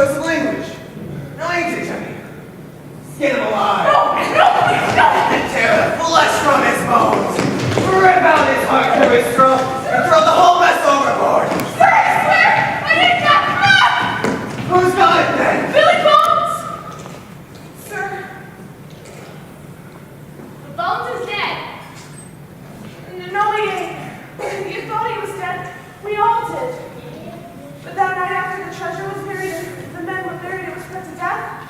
choice of language. No, ain't it, Jenny? Skin him alive. No! And tear the flesh from his bones. Rip out his heart to his throat and throw the whole mess overboard. Sir, I swear! I didn't got Who's got it then? Billy Bones! Sir, the Bones is dead. No, he ain't. You thought he was dead. We all did. But that night after the treasure was buried and the men were buried, it was put to death.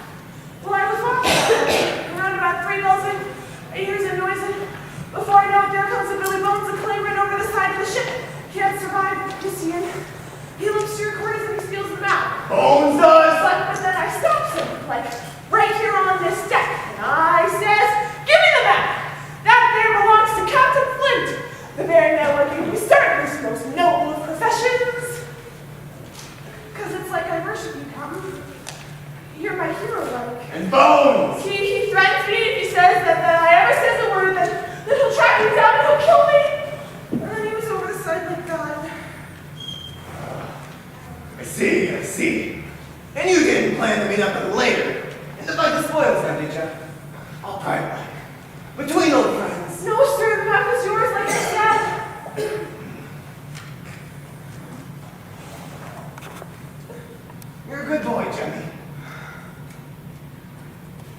Well, I was walking around about 3 bells and I hears a noise, and before I know it, there comes a Billy Bones and clambering over the side of the ship. Can't survive, you see, and he looks to your quarters and he steals the map. Bones does! But then I stops him, like, right here on this deck, and I says, give me the map! That there belongs to Captain Flint, the very man looking to be starting this most noble of professions. Because it's like I worship you, Captain. You're my hero, like. And Bones! He threatens me if he says that I ever says a word that he'll track me down and he'll kill me. And then he was over the side like God. I see. And you didn't plan to meet up with him later and divide the spoils, then, did you? All private, between old friends. No, sir, the map was yours, like I said. You're a good boy, Jenny.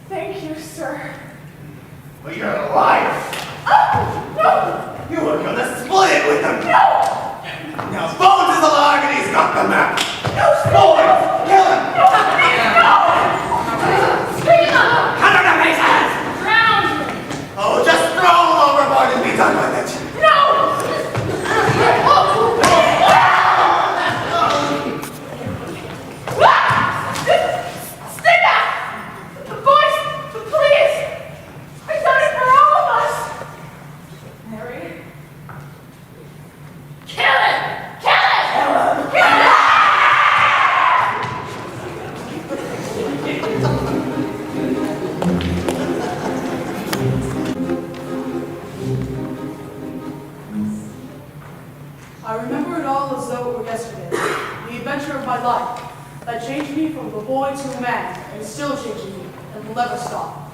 Thank you, sir. But you're a liar. Oh, no! You were gonna split it with him. No! Now Bones is alive and he's got the map. No, sir! Boys, kill him! No, please, no! Scream him! Cut him to pieces! Drown him! Oh, just throw him overboard and be done with it. No! Stay back! The boys, please! I've done it for all of us! Mary? Kill him! Kill him! Kill him! I remember it all as though it were yesterday, the adventure of my life, that changed me from a boy to a man, and is still changing me, and will never stop.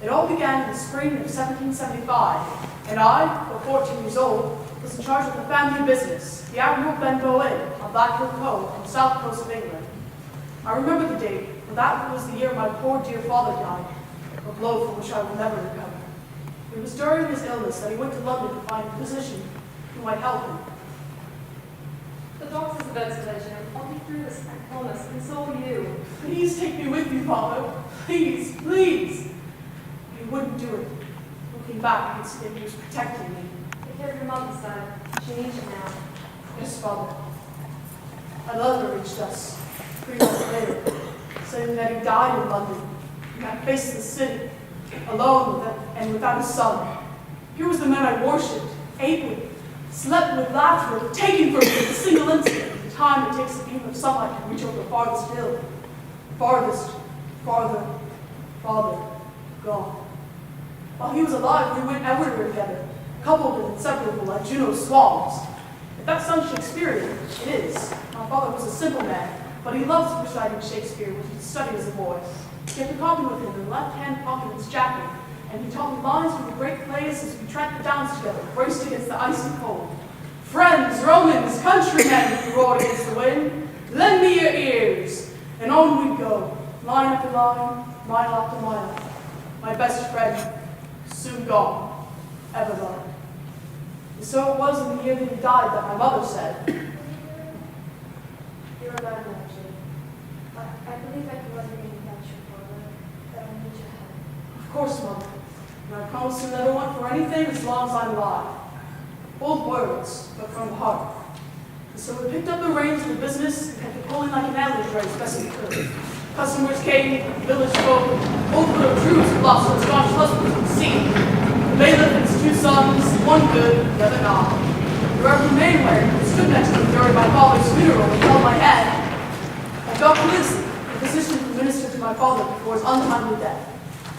It all began in the spring of 1775, and I, though 14 years old, was in charge of the family business, the Admiral Benbow Inn on Black Hill Cove on the south coast of England. I remember the date, for that was the year my poor dear father died, a blow from which I will never recover. It was during his illness that he went to London to find a physician who might help him. The doctor's about to let you. I'll be through this, I promise, and so will you. Please take me with you, Father. Please, please. He wouldn't do it. Looking back, he said he was protecting me. Take care of your mother's side. She needs you now. Yes, Father. A letter reached us 3 months later, saying that he died in London, and I faced the city, alone and without a son. Here was the man I worshipped, ate with, slept with, laughed with, taken from me in a single instant, the time it takes a beam of sunlight to reach over the farthest hill. Farthest, farther, gone. While he was alive, we went everywhere together, coupled and inseparable like Juno's swans. If that sounds Shakespearean, it is. My father was a simple man, but he loved reciting Shakespeare, which he studied as a boy. He kept a copy with him in the left-hand pocket of his jacket, and he taught me lines from the great plays as we tracked the downs together, braced against the icy cold. Friends, Romans, countrymen, he roared against the wind, lend me your ears. And on we'd go, line after line, mile after mile. My best friend, soon gone, ever gone. And so it was in the year that he died that my mother said, You're a bad man, Jane. I believe I can weather any adventure for you, but I need your help. of course, Mother, and I promise to never want for anything as long as I'm alive. Bold words, but from the heart. And so we picked up the reins of the business and kept it pulling like an ambulance as best we could. Customers came, village folk, old widow Drews who lost her staunch husbands at sea. The bailiff and his 2 sons, one good, the other not. The Reverend Mainwaring, who stood next to me during my father's funeral and held my hand. And Dr. Lindsay, the physician who ministered to my father before his untimely death.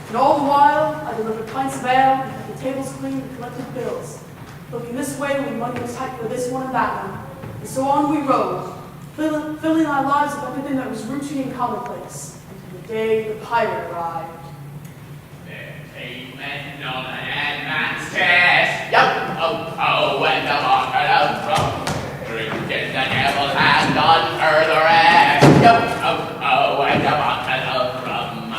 And all the while, I delivered pints of ale and had the tables cleaned and collected bills. Looking this way when money was tight for this one and that one. And so on we rode, filling our lives with everything that was routine and commonplace, until the day the pirate arrived. Amen on an dead man's chest. Yo, oh, oh, and the bottle of rum. Drinking the devil has done further rest. Yo, oh, oh, and the bottle of rum.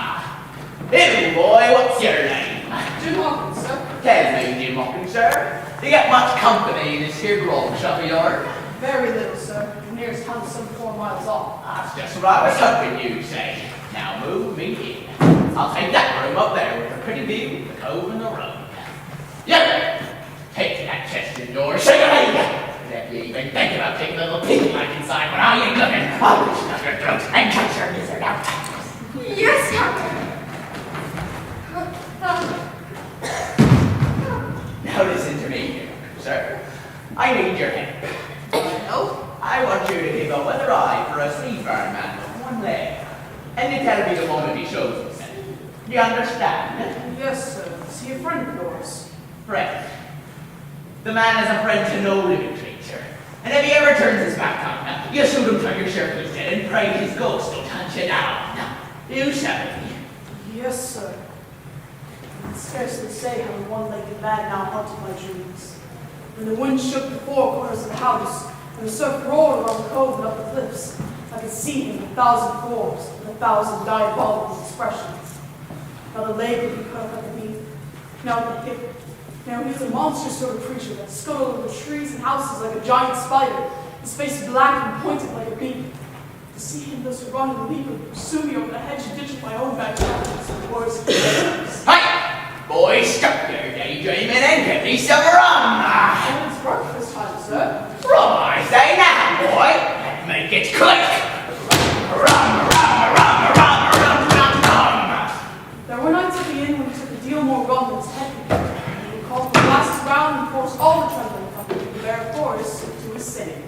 Hey, boy, what's your name? Jim Hawkins, sir. Tell me, Jim Hawkins, sir. Do you get much company in this here grog shop of yours? Very little, sir. The nearest town is some 4 miles off. That's just what I was hoping you'd say. Now move me in. I'll take that room up there with the pretty view, the cove and the road. Yeah! Take that chest of yours, shake it out! If you even think about taking a little piggy like inside when I ain't looking, I'll reach down your throat and cut your gizzard out. Yes, Captain. Now listen to me, sir. I need your help. I want you to give up a ride for a sea-faring man with one leg. And you tell me the moment he shows himself. Do you understand? Yes, sir. Is he a friend of yours? Friend. The man is a friend to no living creature. And if he ever turns his back on you, you shoot him till your shirt is dead and pray his ghost will hunt you down. You shall be. Yes, sir. I can scarcely say how the one-legged man now haunted my dreams. When the wind shook the 4 corners of the house, and the surf roared around the cove and up the cliffs, I could see him in 1,000 forms and 1,000 diabolical expressions. Now the leg would be cut off at the knee, now at the hip. Now he's a monstrous sort of creature that scuttled over trees and houses like a giant spider, his face black and pointed like a beak. To see him thus run and leap and pursue me over the hedge and ditch of my own backyard was the worst of days. Hi! Boy, stop your daydreaming and get me some rum! It's breakfast time, sir. Rum, I say now, boy! And make it quick! Rum, rum, rum, rum, rum, rum, rum! There were nights at the inn when he took a deal more rum than his head could carry, and he would call for glasses round and force all the trembling company to bear chorus to his singing.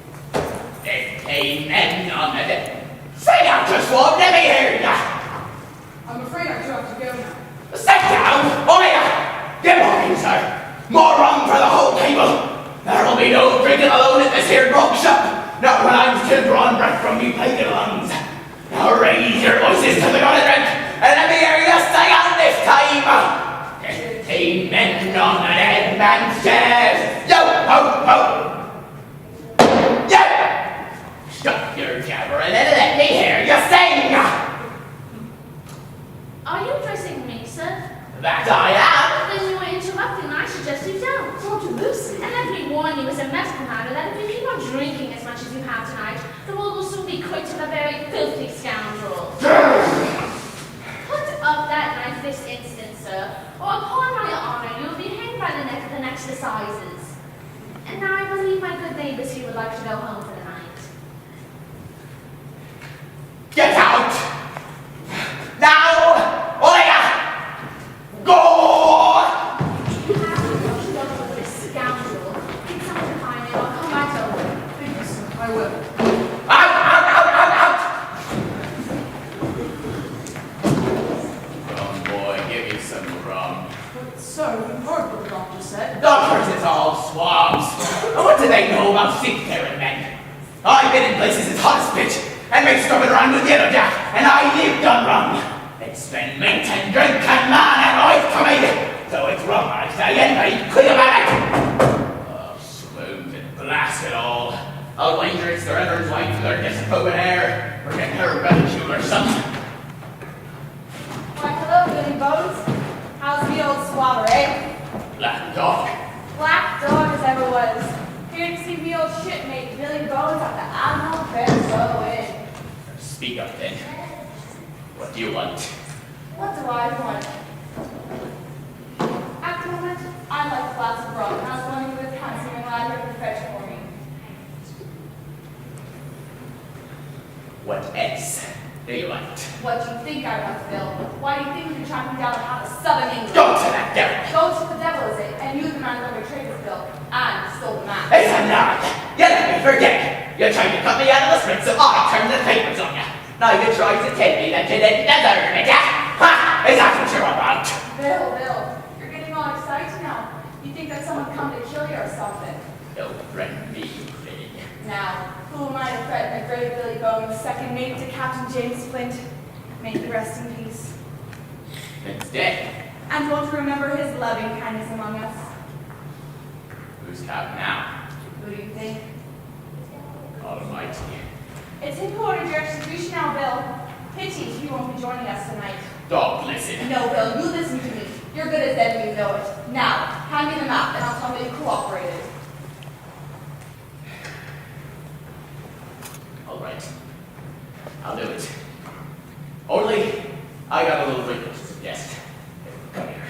Amen on the dead. Say out to swab, let me hear ya! I'm afraid I do have to go now. Sit down! Oh yeah! Give Hawkins, sir! More rum for the whole table! There'll be no drinking alone at this here grog shop! Not when I'm still drawing breath from you plagued lungs! Now raise your voices to the god of drink, and let me hear you sing out this time! Amen on the dead man's chest! Yo, ho, ho! Yo! Stop your jabbering and let me hear you sing! Are you addressing me, sir? That I am! Then you were interrupting, and I suggest you don't. Dr. Lucy. And let me warn you as a medical matter that if you keep on drinking as much as you have tonight, the world will soon be quit of a very filthy scoundrel. Put up that knife this instant, sir, or upon my honor you will be hanged by the neck at the next assizes. And now I believe my good neighbors here would like to go home for the night. Get out! Now! Olga! Go! You have to go with this scoundrel. Get something to find it, I'll come right over. Thank you, sir. I will. Out! Out! Out! Out! Out! Rum, boy, give me some rum. But, sir, you heard what the doctor said. Doctors is all swabs. What do they know about seafaring men? I've been in places as hot as pitch, and made stubborn around with yellow jack, and I lived on rum. It's been meat and drink and man and life to me. So it's rum, I say, and be quick about it. Oh, smooth and blast it all. I'll wager it's the Reverend's wife with her disapproving hair. We're getting her ridicule or something. Why, hello, Billy Bones. How's the old swabber, eh? Black dog. Black dog as ever was. Here to see the old shipmate, Billy Bones, at the Admiral Betrayal Inn. Speak up then. What do you want? What do I want? At the moment, I'd like a glass of rum, and I was wondering if Hanson and I could fetch for me. What else do you want? What do you think I want, Phil? Why do you think you can track me down and have a southern England? Go to that devil! Go to the devil, is it? And you the man that betrayed us, Phil, and stole the man. It's a lie! You let me forget! You tried to cut me out of the script, so I turned the papers on you. Now you tried to tell me that you didn't deserve it, yeah? Ha! Is that what you're about? Bill, you're getting all excited now. You think that someone come to kill you or something. Don't bring me, please. Now, Who am I to threaten a great Billy Bones, second mate to Captain James Flint? May he rest in peace. Flint's dead. And won't remember his loving kindness among us. Who's captain now? Who do you think? Almighty. It's him who ordered your execution now, Bill. Pity he won't be joining us tonight. Dog, listen. No, Bill, you listen to me. You're good as dead and you know it. Now, hand me the map and I'll tell me you cooperated. All right. I'll do it. Only, I got a little wrinkle to suggest. Come here.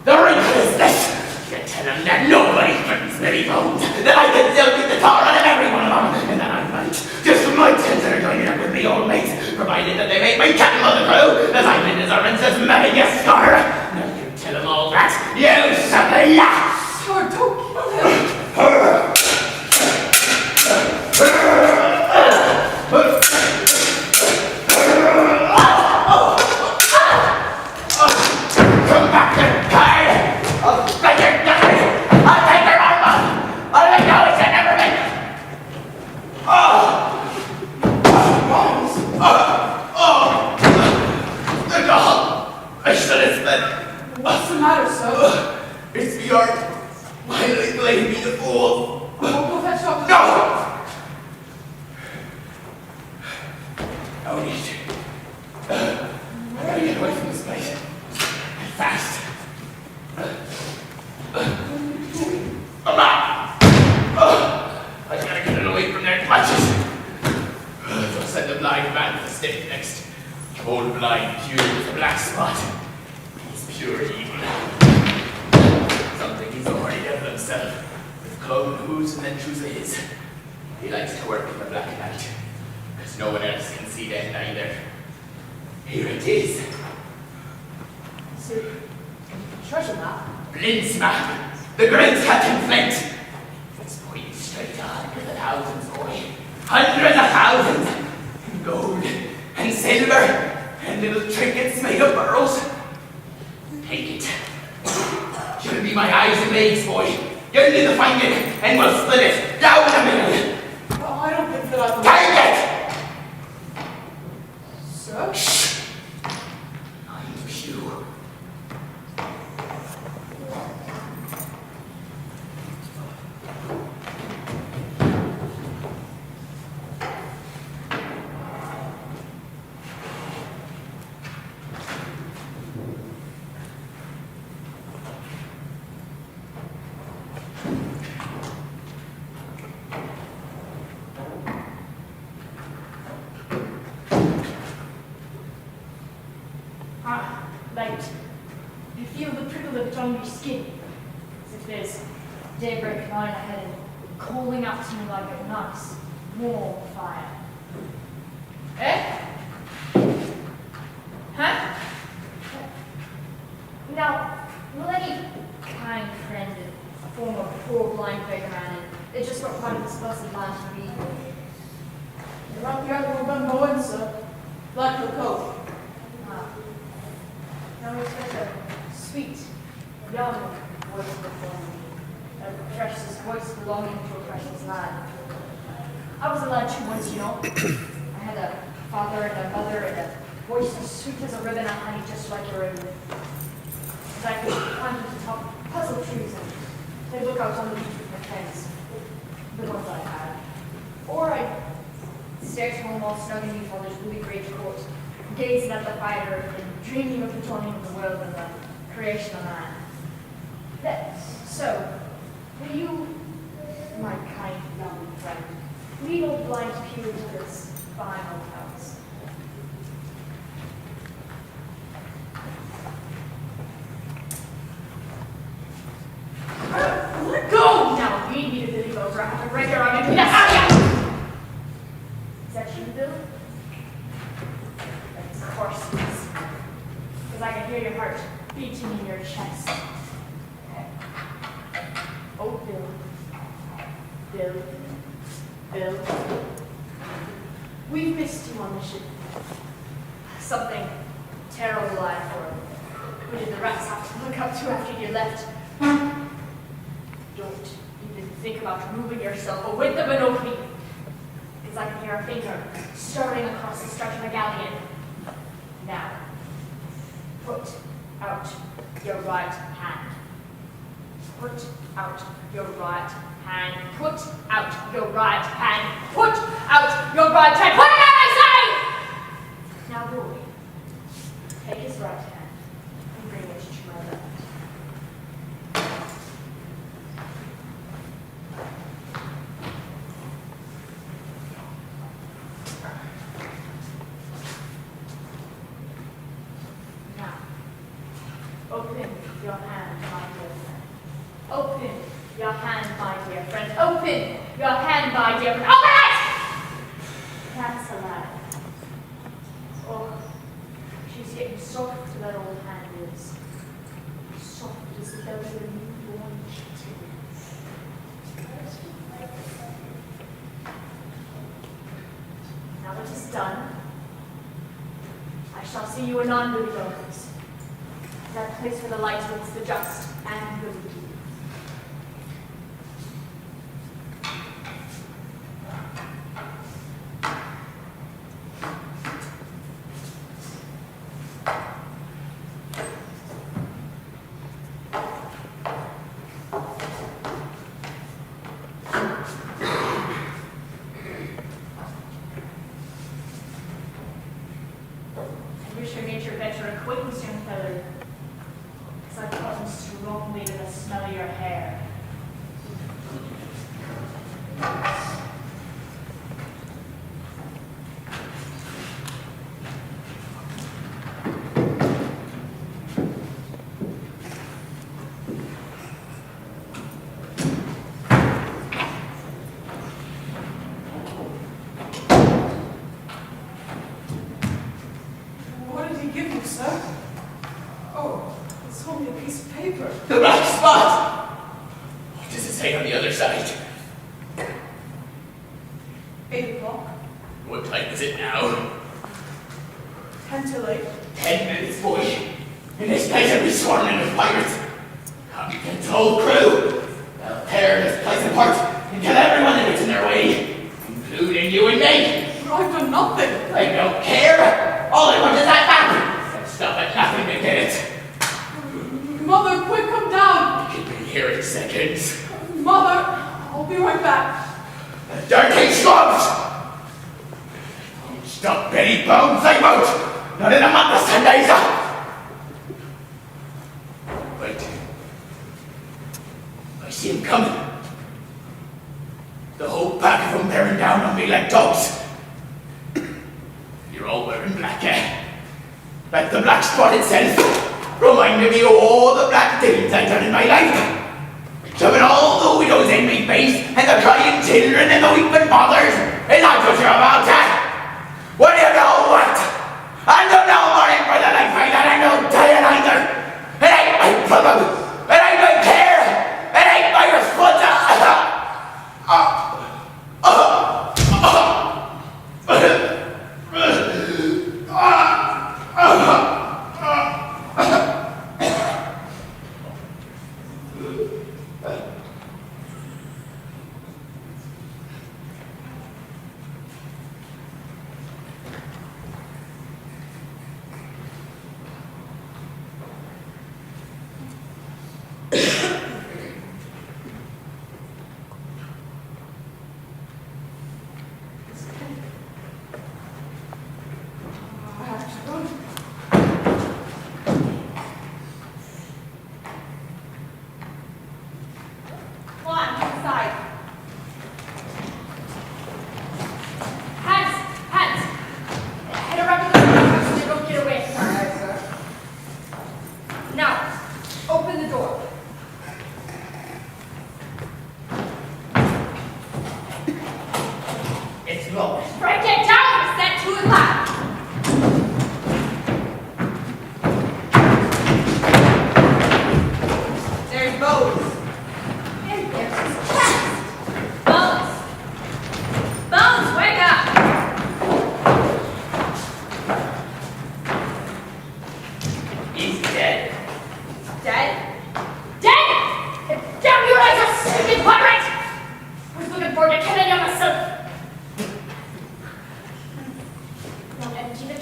The wrinkle is this! You tell him that nobody threatens Billy Bones, that I can still beat the tar out of every one of them, and that I might, just for my consider joining up with me old mates, provided that they make me captain of the crew, as I've been deserving since Madagascar. Now you tell him all that, you silly lass! Sir, don't kill him. Come back and die! I'll break your guts! I'll take your arm off! I'll let go it's never been! The dog! I should have said. What's the matter, sir? It's the art. Why did they blame me the fool? We'll go fetch Dr. No! No need. I gotta get away from this place. And fast. I'm not. I gotta get it away from their clutches. They'll send the blind man to the stake next. Old blind pure with a black spot. He's pure evil. Something he's already done himself. With clone who's and then choose his. He likes to work in the black night. Because no one else can see that either. Here it is. Is it treasure map? Flint's map. The great Captain Flint. It's pointing straight to hundreds of thousands, boy. Hundreds of thousands. In gold and silver and little trinkets made of pearls. Take it. You'll be my eyes and legs, boy. You'll need to find it and we'll split it down the middle. Oh, I don't think that I will. Take it! Sir? Shh. I'm you. Light. You feel the prickle of it on your skin, as if there's daybreak lying ahead and calling out to you like a nice, warm fire. Eh? Huh? Now, will any kind friend form a poor blind beggar man and they just got part of this blessed land to be? You're up the other one going, sir. Like the coat. Now it's such a sweet, young voice before me. A precious voice belonging to a precious lad. I was a lad too once, you know. I had a father and a mother and a voice as sweet as a ribbon of honey, just like your own. As I could climb to the top of puzzle trees and they'd look out on the beach with my friends, the ones I had. Or I'd stay at home all snug in my father's woolly great coat, gazing at the fire and dreaming of the dawning of the world and the creation of man. So, will you, my kind young friend, lead old blind Pew to this fine old house? Let go! Now, you need me to Billy Bones, or I have to break your arm and beat the hell out of you! Is that you, Bill? Of course it is. Because I can hear your heart beating in your chest. Oh, Bill. Bill. Bill. We've missed you on the ship. Something terrible lied for. Who did the rats have to look up to after you left? Don't even think about removing yourself with the binocular, because I can hear a finger stirring across the stretch of a galleon. Now, put out your right hand. Put out your right hand. Put out your right hand. Put out your right hand. Put it out, I say! Now, boy, take his right hand and bring it to my left. Now, open your hand, my dear friend. Open your hand, my dear friend. Open your hand, my dear friend. Open it! That's a lie. Oh, she's getting soft, that old hand is. Soft as the belly of a newborn chicken. Now that is done, I shall see you anon, Lily Bones. That place where the light meets the just and the wicked. I wish I made your better acquaintance, young fellow. Because I've gotten strongly to the smell of your hair. What did he give you, sir? Oh, it's only a piece of paper. The black spot! What does it say on the other side? 8 o'clock. What time is it now? 10 till 8. 10 minutes, boy. In this place will be swarming with pirates. Come against the whole crew. They'll tear this place apart and kill everyone that gets in their way, including you and me. But I've done nothing. I don't care. All I want is that map. And stop at nothing to get it. Mother, quick, come down. Keep me here in seconds. Mother, I'll be right back. The dirty scrubs! Don't stop Benny Bones, they won't! Not in a month of Sundays! Wait. I see him coming. The whole pack of them bearing down on me like dogs. You're all wearing black, eh? Like the black spot itself, reminding me of all the black deeds I've done in my life. Shoving all the widows in me face, and the crying children and the weeping mothers. Is that what you're about, eh? Well, you know what? I don't know morning for the life I got, I don't tell you either. It ain't my problem. It ain't my care. It ain't my responsibility.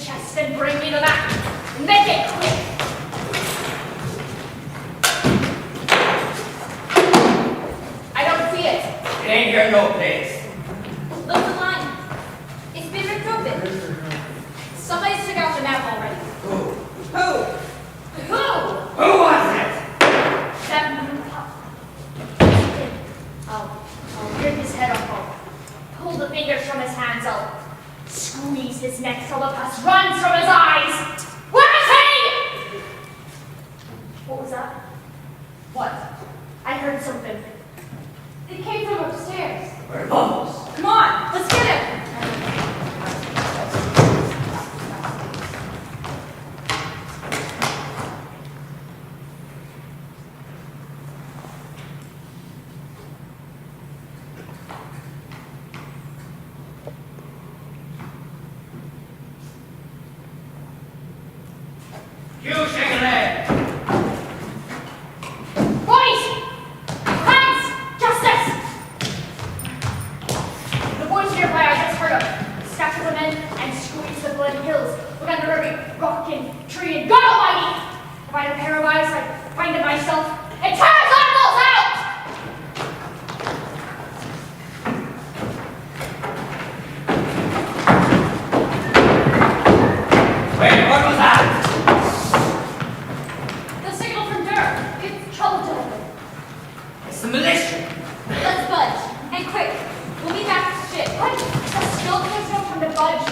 chest and bring me the map. Make it quick. I don't see it. It ain't here no place. Look at the line. It's been ripped open. Somebody's took out the map already. Who? Who? Who was it? I'll rip his head off. Pull the fingers from his hands. I'll squeeze his neck till the pus runs from his eyes. Where is he? What was that? What? I heard something. It came from upstairs. Where Bubbles? Come on, let's get him. You shake a leg. Boys! Hands! Justice! The boys nearby I just heard of. Stack them in and squeeze the blood hills. Look under every rock and tree and God almighty! If I had a pair of eyes, I'd find it myself and tear his eyeballs out! Wait, what was that? The signal from Durr. It's trouble to open. It's the militia. Let's budge. And quick. We'll be back to ship. What? The still there's no time to budge.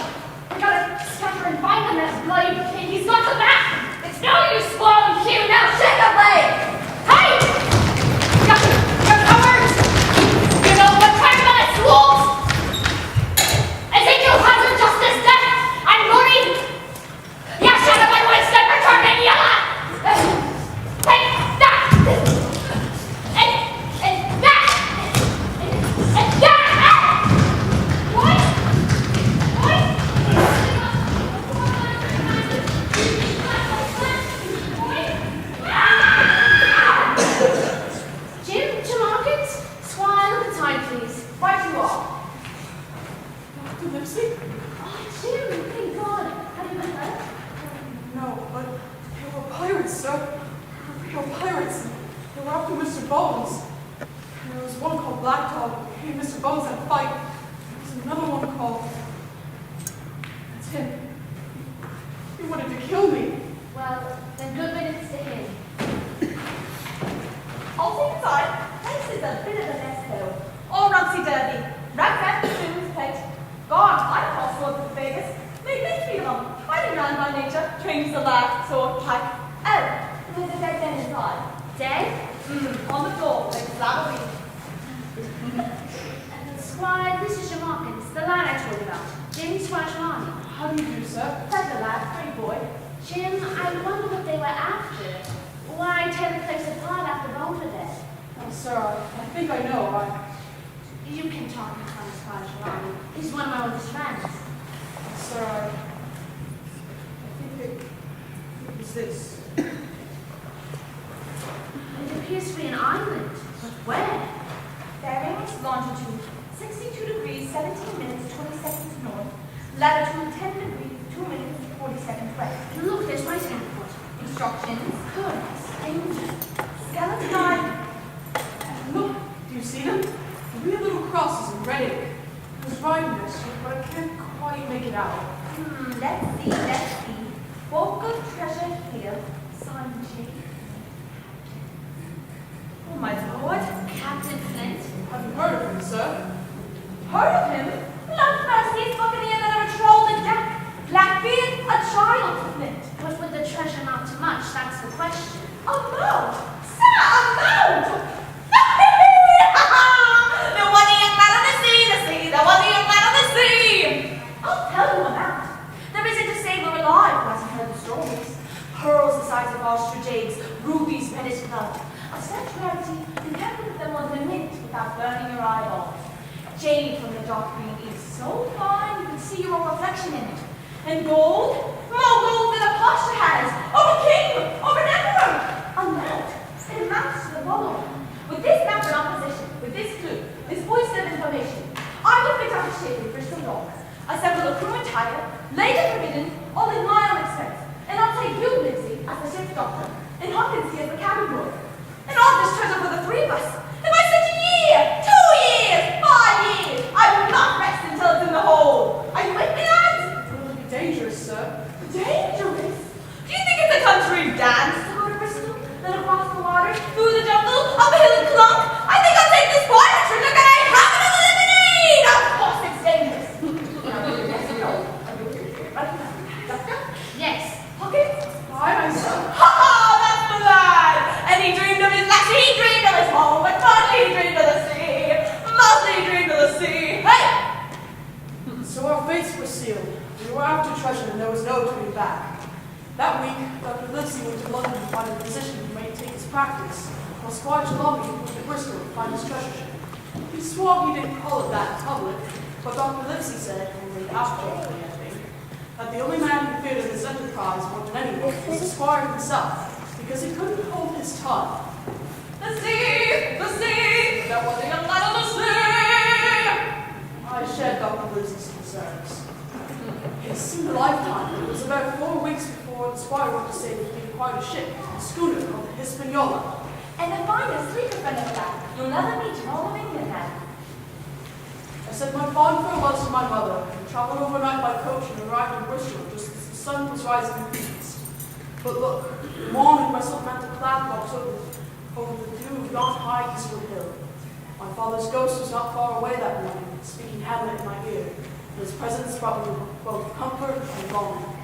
We gotta scatter and find him, that bloody pig. He's got the map! It's no use swallowing Q. Now shake a leg! Hey! You're covered! You know what time that is, wolves! Ezekiel has her justice death! I'm worried! Yeah, shut up, my white sniper turning yellow! Take that! And that! And that! What? Jim Hawkins? Squire, look at the time, please. Right you are. Dr. Lipsy? Oh, Jim, thank God. Have you been hurt? No, but they were pirates, sir. They were pirates. They were after Mr. Bones. And there was one called Black Dog. He and Mr. Bones had a fight. There was another one called... That's him. He wanted to kill me. Well, then good riddance to him. All things aside, this is a bit of a mess though. All Rumsy-Derby. Rat-rat, spoons, plate. God, I call swords with Vegas. Make me feel them. Fighting man by nature, trained as a lad, sword, pike. Oh, there's a dead man inside. Dead? On the floor, like a slab of And Squire, this is Jim Hawkins, the lad I told you about. Jim Squire. How do you do, sir? Clever lad, pretty boy. Jim, I wonder what they were after. Why tear the place apart after Bones were dead? Oh, sir, I think I know. You can talk in front of Squire. He's one of my oldest friends. Sir, I think it was this. It appears to be an island. But where? Bearings, longitude 62 degrees, 17 minutes, 20 seconds north. Latitude 10 degrees, 2 minutes, 40 seconds west. Look, there's my standpoint. Instructions. Goodness. Skeleton Island. Look, do you see them? Three little crosses in red ink. I was writing this, but I can't quite make it out. Let's see. Bulk of treasure here. Signed J. Oh my lord. Captain Flint. Have you heard of him, sir? Heard of him? Love mercy, buccaneer that ever trolled the deck. Blackbeard, a child of Flint. But would the treasure amount to much? That's the question. A moat! Sir, a moat! The one the young man on the sea, the one the young man on the sea! I'll tell you about. There isn't a sailor alive who hasn't heard the stories. Pearls the size of ostrich eggs, rubies red as blood. A such rarity, you can't put them on the mint without burning your eyeballs. Jade from the dark green is so fine you can see your own reflection in it. And gold? More gold than a pasha has, or a king, or an emperor. A note. It amounts to the following. With this map in opposition, with this clue, this voice of information, I will fit out a ship in Bristol Dock, assemble a crew and hire, later forbidden, all in my own expense. And I'll take you, Lindsay, as the ship's doctor, and Hopkins as the cabin boy. And all this treasure for the three of us. If I said a year, 2 years, 5 years, I will not rest until it's in the hold. Are you with me, lads? It will be dangerous, sir. Dangerous? Do you think it's a country dance to go to Bristol? Then across the water, through the jungle, up a hill and clunk? I think I'll take this voyage and look at I have another lemonade! Of course it's dangerous. Yes or no? Are you Doctor? Yes. Hawkins? I myself. Ha ha! That's the lad! And he dreamed of his lassie, he dreamed of his home, but mostly he dreamed of the sea. Mostly he dreamed of the sea. Hey! So our fates were sealed. We were after treasure and there was no turning back. That week, Dr. Livesey went to London to find a physician who might take his practice, while Squire Trelawney went to Bristol to find his treasure ship. He swore he didn't call it that in public, but Dr. Livesey said, only afterwards, I think, that the only man who feared of this enterprise more than anyone was the Squire himself, because he couldn't hold his tongue. The sea! The sea! There was a young lad on the sea! I shared Dr. Livesey's concerns. It seemed a lifetime. It was about 4 weeks before the Squire went to say that he acquired a ship, a schooner called the Hispaniola. And the finest sleeper friend of that you'll never meet in all of England, lad. I said my fond farewells to my mother and traveled overnight by coach and arrived in Bristol just as the sun was rising in the east. But look, the morning Bristol meant a cloud box over the dew of yon high eastward hill. My father's ghost was not far away that morning, speaking Hamlet in my ear. And his presence brought me both comfort and longing.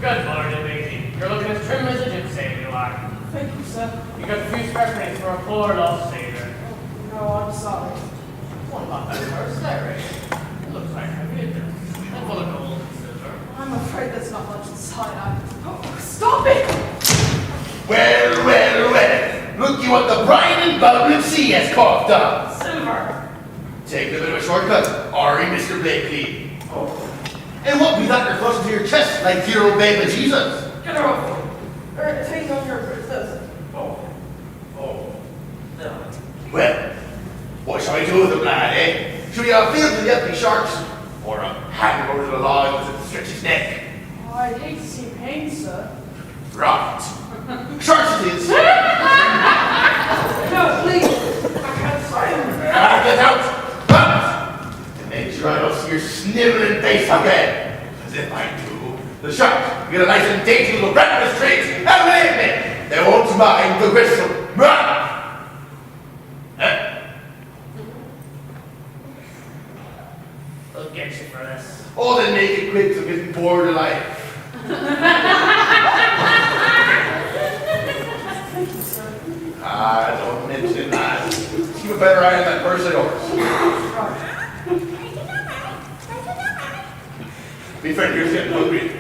Good morning, matey. You're looking as trim as a gypsy, you are. Thank you, sir. You got a few spare pennies for a poor lost sailor. No, I'm sorry. What about that purse there, eh? It looks like heavy and full of gold and silver. I'm afraid there's not much inside. Oh, stop it! Well, well, well. Look you what the brine and bubbling sea has coughed up. Silver! Take a bit of a shortcut, Ari, Mr. Blakely. Oh. And what be that you're close to your chest like dear old babe of Jesus? Get her off! Take on your princess. Oh. No. Well, what shall I do with him, lad, eh? Should we have field to the empty sharks? Or hang him over to the log with it stretch his neck? Oh, I'd hate to see pain, sir. Right. Sharks it is. No, please. I can't swim. Get out! But to make sure I don't see your sniveling face again. Because if I do, the sharks will get a nice and dainty little breakfast treat, and believe me, they won't mind the whistle. We'll get you for this. Oh, then make it quick, so I'm getting bored of life. Thank you, sir. Ah, don't mention that. Keep a better eye on that purse of yours. Me friend here's getting hungry.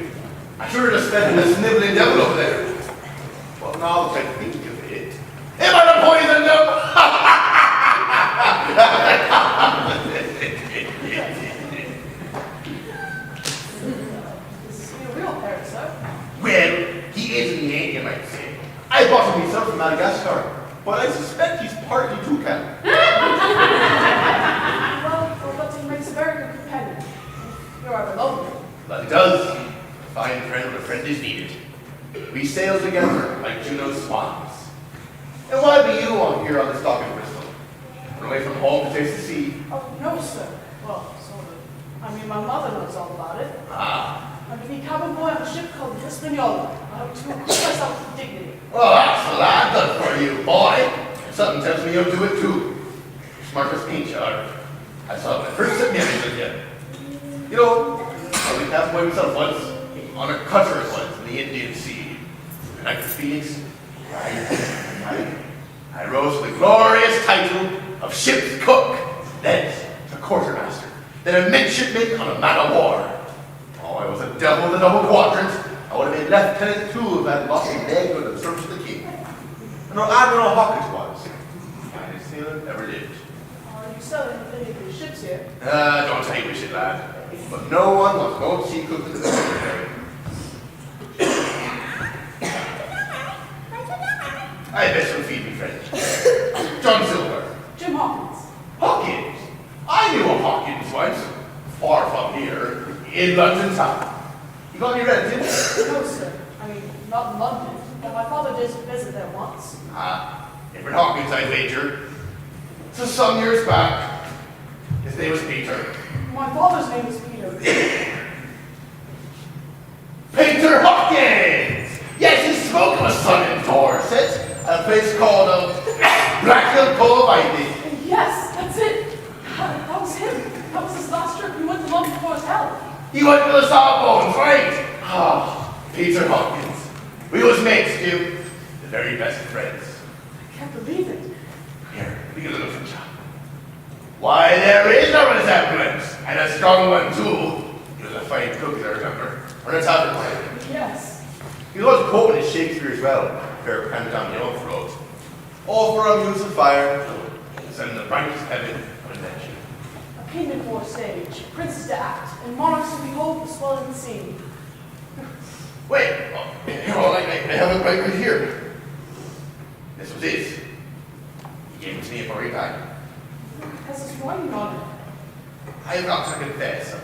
I sure just fed him a sniveling devil over there. Well, now that I think of it, am I the poison Is he a real parrot, sir? Well, he is in the end, you might say. I bought him myself from Madagascar, but I suspect he's partly toucan. Well, but he makes a very good companion. You're ever lonely. But it does. A fine friend when a friend is needed. We sail together like Juno's swans. And why be you on here on this dock in Bristol? Run away from home to taste the sea? Oh, no, sir. Well, sort of. I mean, my mother knows all about it. Ah, And be cabin boy on a ship called the Hispaniola. I hope to equip myself with dignity. Well, that's a lot done for you, boy. And something tells me you'll do it too. You're smart as paint, you are. I saw it when I first set memories with you. You know, I was half boy myself once, on a cutter it was in the Indian Sea. And I could Phoenix, I rose to the glorious title of ship's cook, then to quartermaster, then a midshipman on a man of war. Oh, I was a devil in the double quadrant. I would have been lieutenant too if I had lost a leg on the service of the king. I know Admiral Hawkins was. Finest sailor ever lived. Are you selling any of your ships here? Don't take me shit, lad. But no one wants no sea cook in the military. I bet you'll feed me, friend. John Silver. Jim Hawkins. Hawkins? I knew a Hawkins once. Far from here. In London town. You got any relatives? No, sir. I mean, not in London. But my father did visit there once. Different Hawkins, I'd wager. So some years back, his name was Peter. My father's name is Peter. Peter Hawkins! Yes, he spoke of a son in Dorset, a place called Blackhill Cove, I think. Yes, that's it. That was him. That was his last trip. He went to London for his health. He went to the Sawbones, right? Peter Hawkins. We was mates, too. The very best of friends. I can't believe it. Here, we get a little job. Why, there is no resemblance, and a strong one, too. He was a fine cook, I remember. On a tavern player. Yes. He was quoting as Shakespeare as well. Fair hand down your own throat. All for a muse of fire, send the brightest heaven of invention. A kingdom for a stage, princes to act, and monarchs to behold the swelling scene. Wait, I have it right here. This was his. He gave it to me for a time. Has his writing on it? I have not to confess.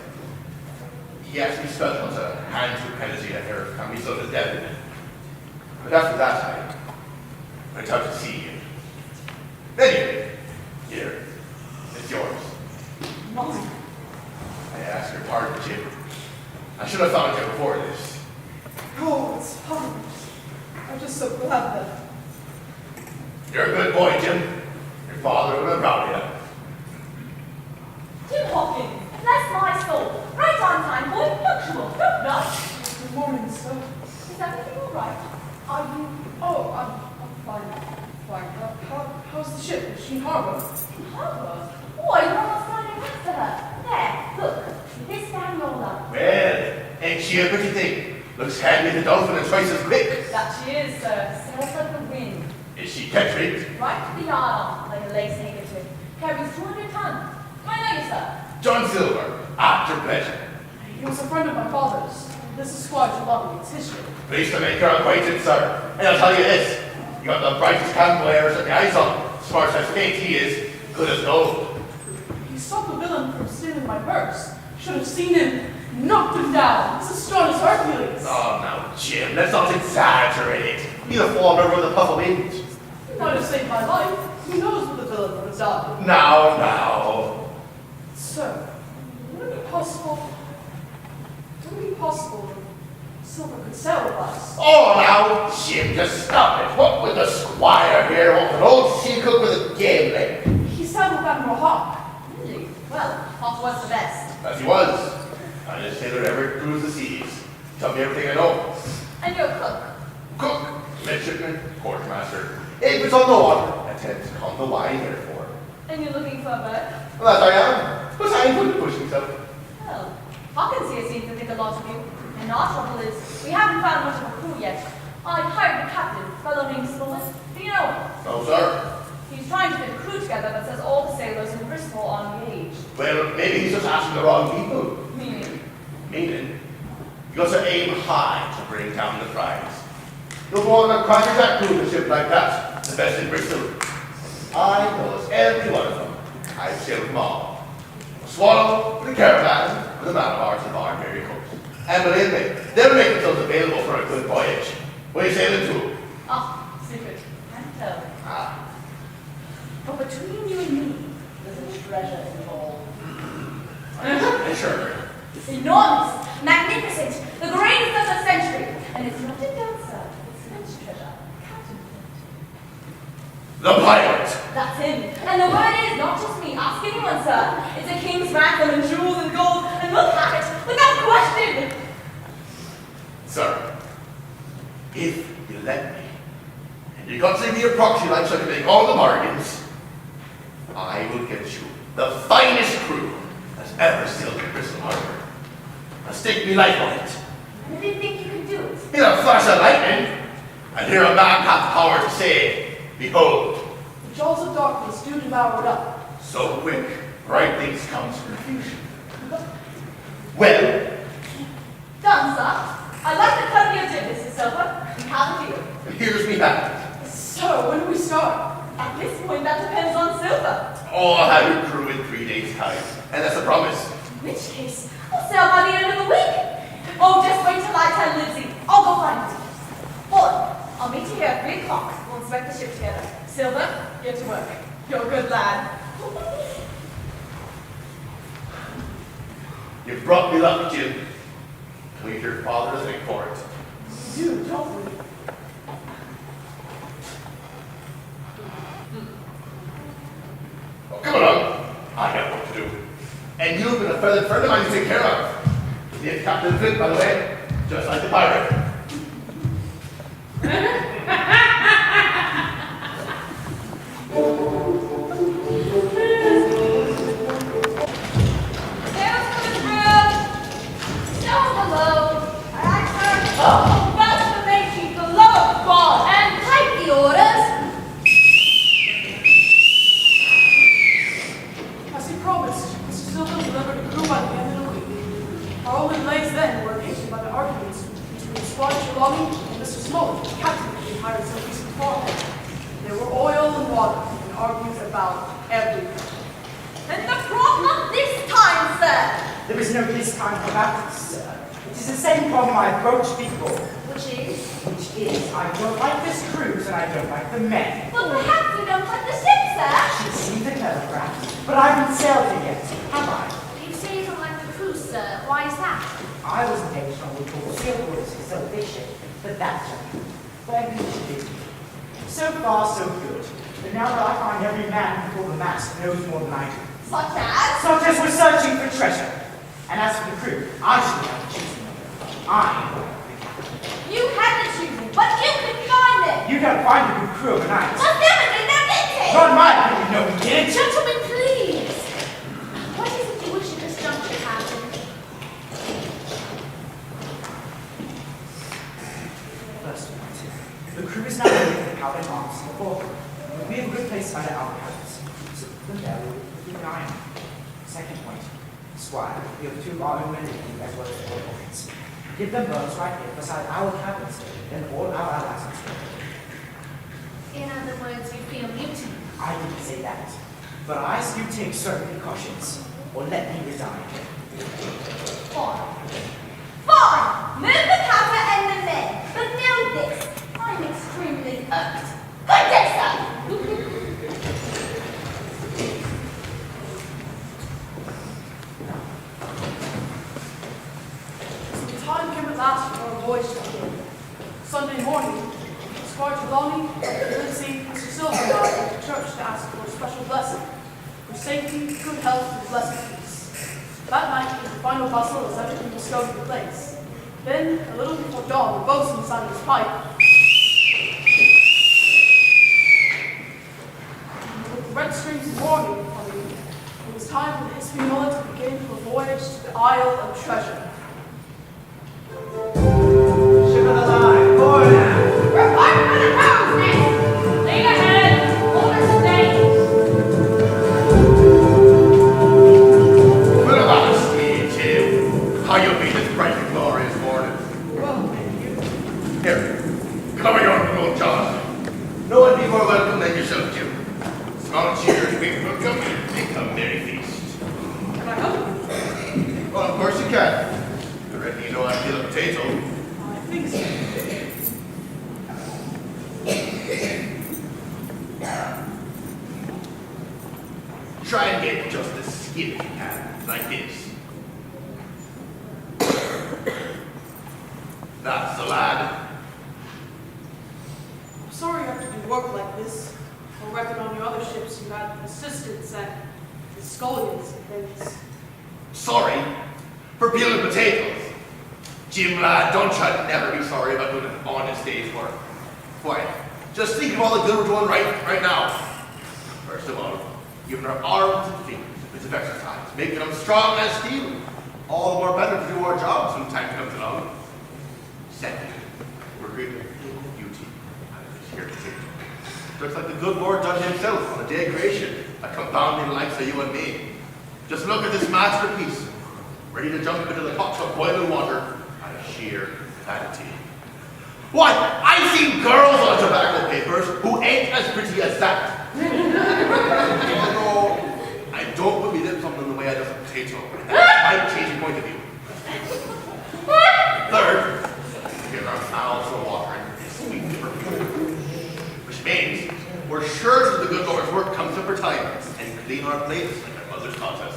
He asked me special to hand to penalty that there can be so the devil. But after that I went out to see him. Anyway, here, it's yours. Mine. I ask your pardon, Jim. I should have found you before this. Oh, it's fun. I'm just so glad that... You're a good boy, Jim. Your father would have proud of you. Jim Hawkins, bless my soul. Right on time, boy. Punctual. Don't rush. Good morning, sir. Is everything all right? Are you... Oh, I'm fine. Fine. How's the ship? Is she in harbor? Harbor? Oh, you're almost standing next to her. There, look. This Hispaniola. Well, ain't she a pretty thing? Looks handy as a dolphin and twice as quick. That she is, sir. Sails like the wind. Is she kept-rigged? Right to the yard, like a lace handkerchief. Carries 200 tons. My name, sir. John Silver, at your pleasure. He was a friend of my father's. This is Squire Trelawney. It's history. Pleased to make your acquaintance, sir. And I'll tell you this, you got the brightest candlelights at the eyes on. Smart as paint he is, good as gold. He stopped the villain from stealing my purse. Should have seen him. Knocked him down. He's as strong as Hercules. Oh, now, Jim, let's not exaggerate. You'd have fallen over with a puff of wind. He might have saved my life. Who knows what the villain would have done? Now. Sir, would it be possible that Silver could sail with us? Oh, now, Jim, just stop it. What with the squire here, an old sea cook with a game leg? He sailed with Admiral Hawk. Really? Well, Hawk was the best. As he was. Finest sailor ever cruised the seas. Tell me everything I know. And you're a cook. Cook, midshipman, quartermaster. If it's on the water, attends to come the wine, therefore. And you're looking for a bird? Well, that I am. But I ain't going to push myself. Well, Hawkins here seems to think a lot of you. And our trouble is, we haven't found much of a crew yet. I hired the captain, a fellow named Smollett. Do you know him? No, sir. He's trying to get a crew together but says all the sailors in Bristol are engaged. Well, maybe he's just asking the wrong people. Meaning? You got to aim high to bring down the prize. You'll go on a crackerjack cruise ship like that, the best in Bristol. I knows every one of them. I've sailed them all. A swallow, the caravan, with a man of ours and our Mary Cook. And believe me, they'll make themselves available for a good voyage. Where are you sailing to? Ah, secret. Can't tell. But between you and me, there's a treasure involved. Sure. Enormous, magnificent, the great And it's not a gun, sir. It's French treasure. Captain The pirate! That's him. And the word is not just me ask anyone, sir. It's a king's ransom and jewels and gold, and we'll have it without question. Sir, if you let me, and you consider me a proxy like so I can make all the bargains, I will get you the finest crew that's ever sailed in Bristol Harbor. Now stake me life on it. I didn't think you could do it. In a flash of lightning, and here a man hath power to say, behold, The jaws of darkness do devour it up. so quick, bright things comes confusion. Well, Done, sir. I like the cut of your jib, Mrs. Silver. We have a deal. here's me hand. So, when do we start? At this point, that depends on Silver. Oh, I'll have your crew in 3 days' time, and that's a promise. In which case, I'll sail by the end of the week. Oh, just wait till I tell Lindsay. I'll go find it. Boy, I'll meet you here at 3 o'clock. We'll inspect the ship together. Silver, get to work. You're a good lad. You've brought me luck, Jim. Leave your father to thank for it. Dude, don't we? Oh, come along. I got what to do. And you've been a feathered friend of mine to take care of. He's Captain Flint, by the way, just like the pirate. As he promised, Mr. Silver delivered a crew by the end of the week. Our only delays then were occasioned by the arguments between Squire Trelawney and Mr. Smollett, the captain of the hired some weeks beforehand. There were oil and water and arguments about everything. And the problem this time, sir. There is no this time about it, sir. It is the same problem I broached before. Which is? I don't like this cruise and I don't like the men. Well, perhaps you don't like the ship, sir. She's seen the telegraph, but I haven't sailed it yet, have I? You say you don't like the cruise, sir. Why is that? I was engaged on what we call sailboats to sail this ship, but that's not where we should be. So far, so good. But now that I find every man before the mast knows more than I do. Such as? Such as we're searching for treasure. And as for the crew, I should have the choosing of them. I am the captain. You had the choosing, but you could find it. You don't find a good crew overnight. Well, definitely there is. Not my opinion, no, we didn't. Gentlemen, please. What is it you wish at this juncture, Captain? First point, the crew is now ready for the cabin arms in the forecourt. We have a good place under our cabins, so the there will keep an eye on. Second point, Squire, we have 2 of our own men with you as well as 4 pockets. Give them berths right here beside our cabins, then all our allies will stay. In other words, you feel mutiny. I didn't say that, but I ask you to take certain precautions, or let me resign. Fine. Fine. Move the cover and the men. But know this. I'm extremely irked. Good day, sir. The time came at last for our voyage to begin. Sunday morning, Squire Trelawney, Lindsay, Mr. Silver and I went to church to ask for a special blessing for safety, good health, and blessed peace. That night was the final bustle as everything was stowed into place. Then, a little before dawn, the boatswain sounded his pipe. And with the red streams of morning coming, it was time for the Hispaniola to begin her voyage to the Isle of Treasure. Ship of the line, board now. Report for the crow's nest. Lead ahead. Hold her stays. Well, honestly, Jim, how you be this bright and glorious morning? Well, thank you. Here, cover your old John. No one be more welcome than yourself, Jim. Small cheers, big welcome, and make a merry feast. Can I help you? Well, of course you can. I reckon you know how to peel a potato. I think so. Try and get just a skin if you can, like this. That's the lad. work like this. I reckon on your other ships you had assistants and scullions and things. Sorry for peeling potatoes. Jim, lad, don't try to never be sorry about doing an honest day's work. Why? Just think of all the good we're doing right now. First of all, giving our arms and fingers a bit of exercise, making them strong as steel. All the more better to do our jobs when time comes along. Second, we're greeting beauty and this here potato. Just like the good Lord done himself on the day of creation, a compounding likes of you and me. Just look at this masterpiece, ready to jump into the pots of boiling water out of sheer vanity. Why, I've seen girls on tobacco papers who ain't as pretty as that. Although, I don't put my lips on them the way I does a potato. That might change your point of view. Third, give our mouths for water and sweet perfume. Which means we're sure that the good Lord's work comes up for time and clean our plates like our mothers taught us.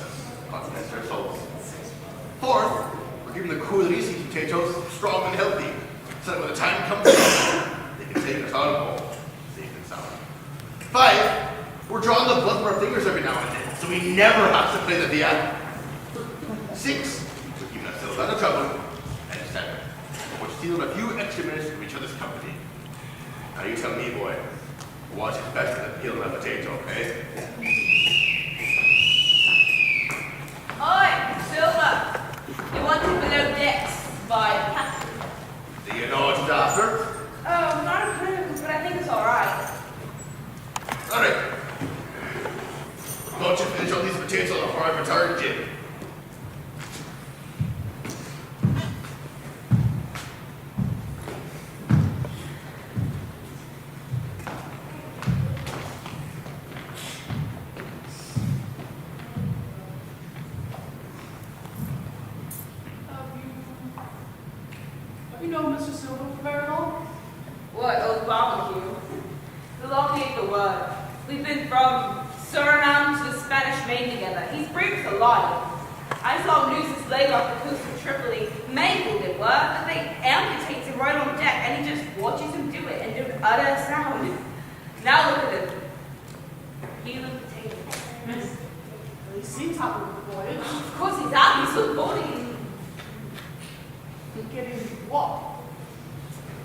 God bless their souls. Fourth, we're giving the crew that eats these potatoes strong and healthy, so that when the time comes along, they can take us all home, safe and sound. 5, we're drawing the blood from our fingers every now and then, so we never have to play the piano. 6, we're keeping ourselves out of trouble. And 7, we're stealing a few extra minutes from each other's company. Now you tell me, boy, what is better than peeling a potato, eh? Oi, Silver! You want to below decks by captain? Do you know what it's after? Oh, not a clue, but I think it's alright. All right. Don't you finish all these potatoes before I return, Jim. Have you known Mr. Silver for very long? What, old barbecue? The long ain't the word. We've been from Suriname to the Spanish Main together. He's brings a lot. I saw him lose his leg off the coast of Tripoli. Mangled it, what? But they amputate him right on deck, and he just watches him do it and don't utter a sound. Now look at him. Peeling potatoes. Well, he seems happy with the voyage. Of course he's happy, so boring. Getting what?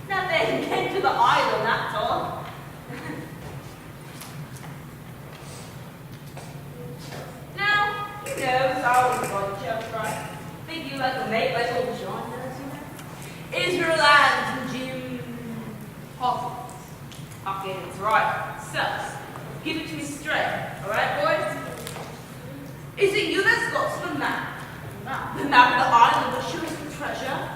Nothing. Came to the island, that's all. Now, he knows I always want to jump right. Think you like a mate like old John does, you know? Israel and Jim Hawkins. Hawkins, right. So, give it to me straight, alright, boys? Is it you that's got the map? The map of the island that shows the treasure?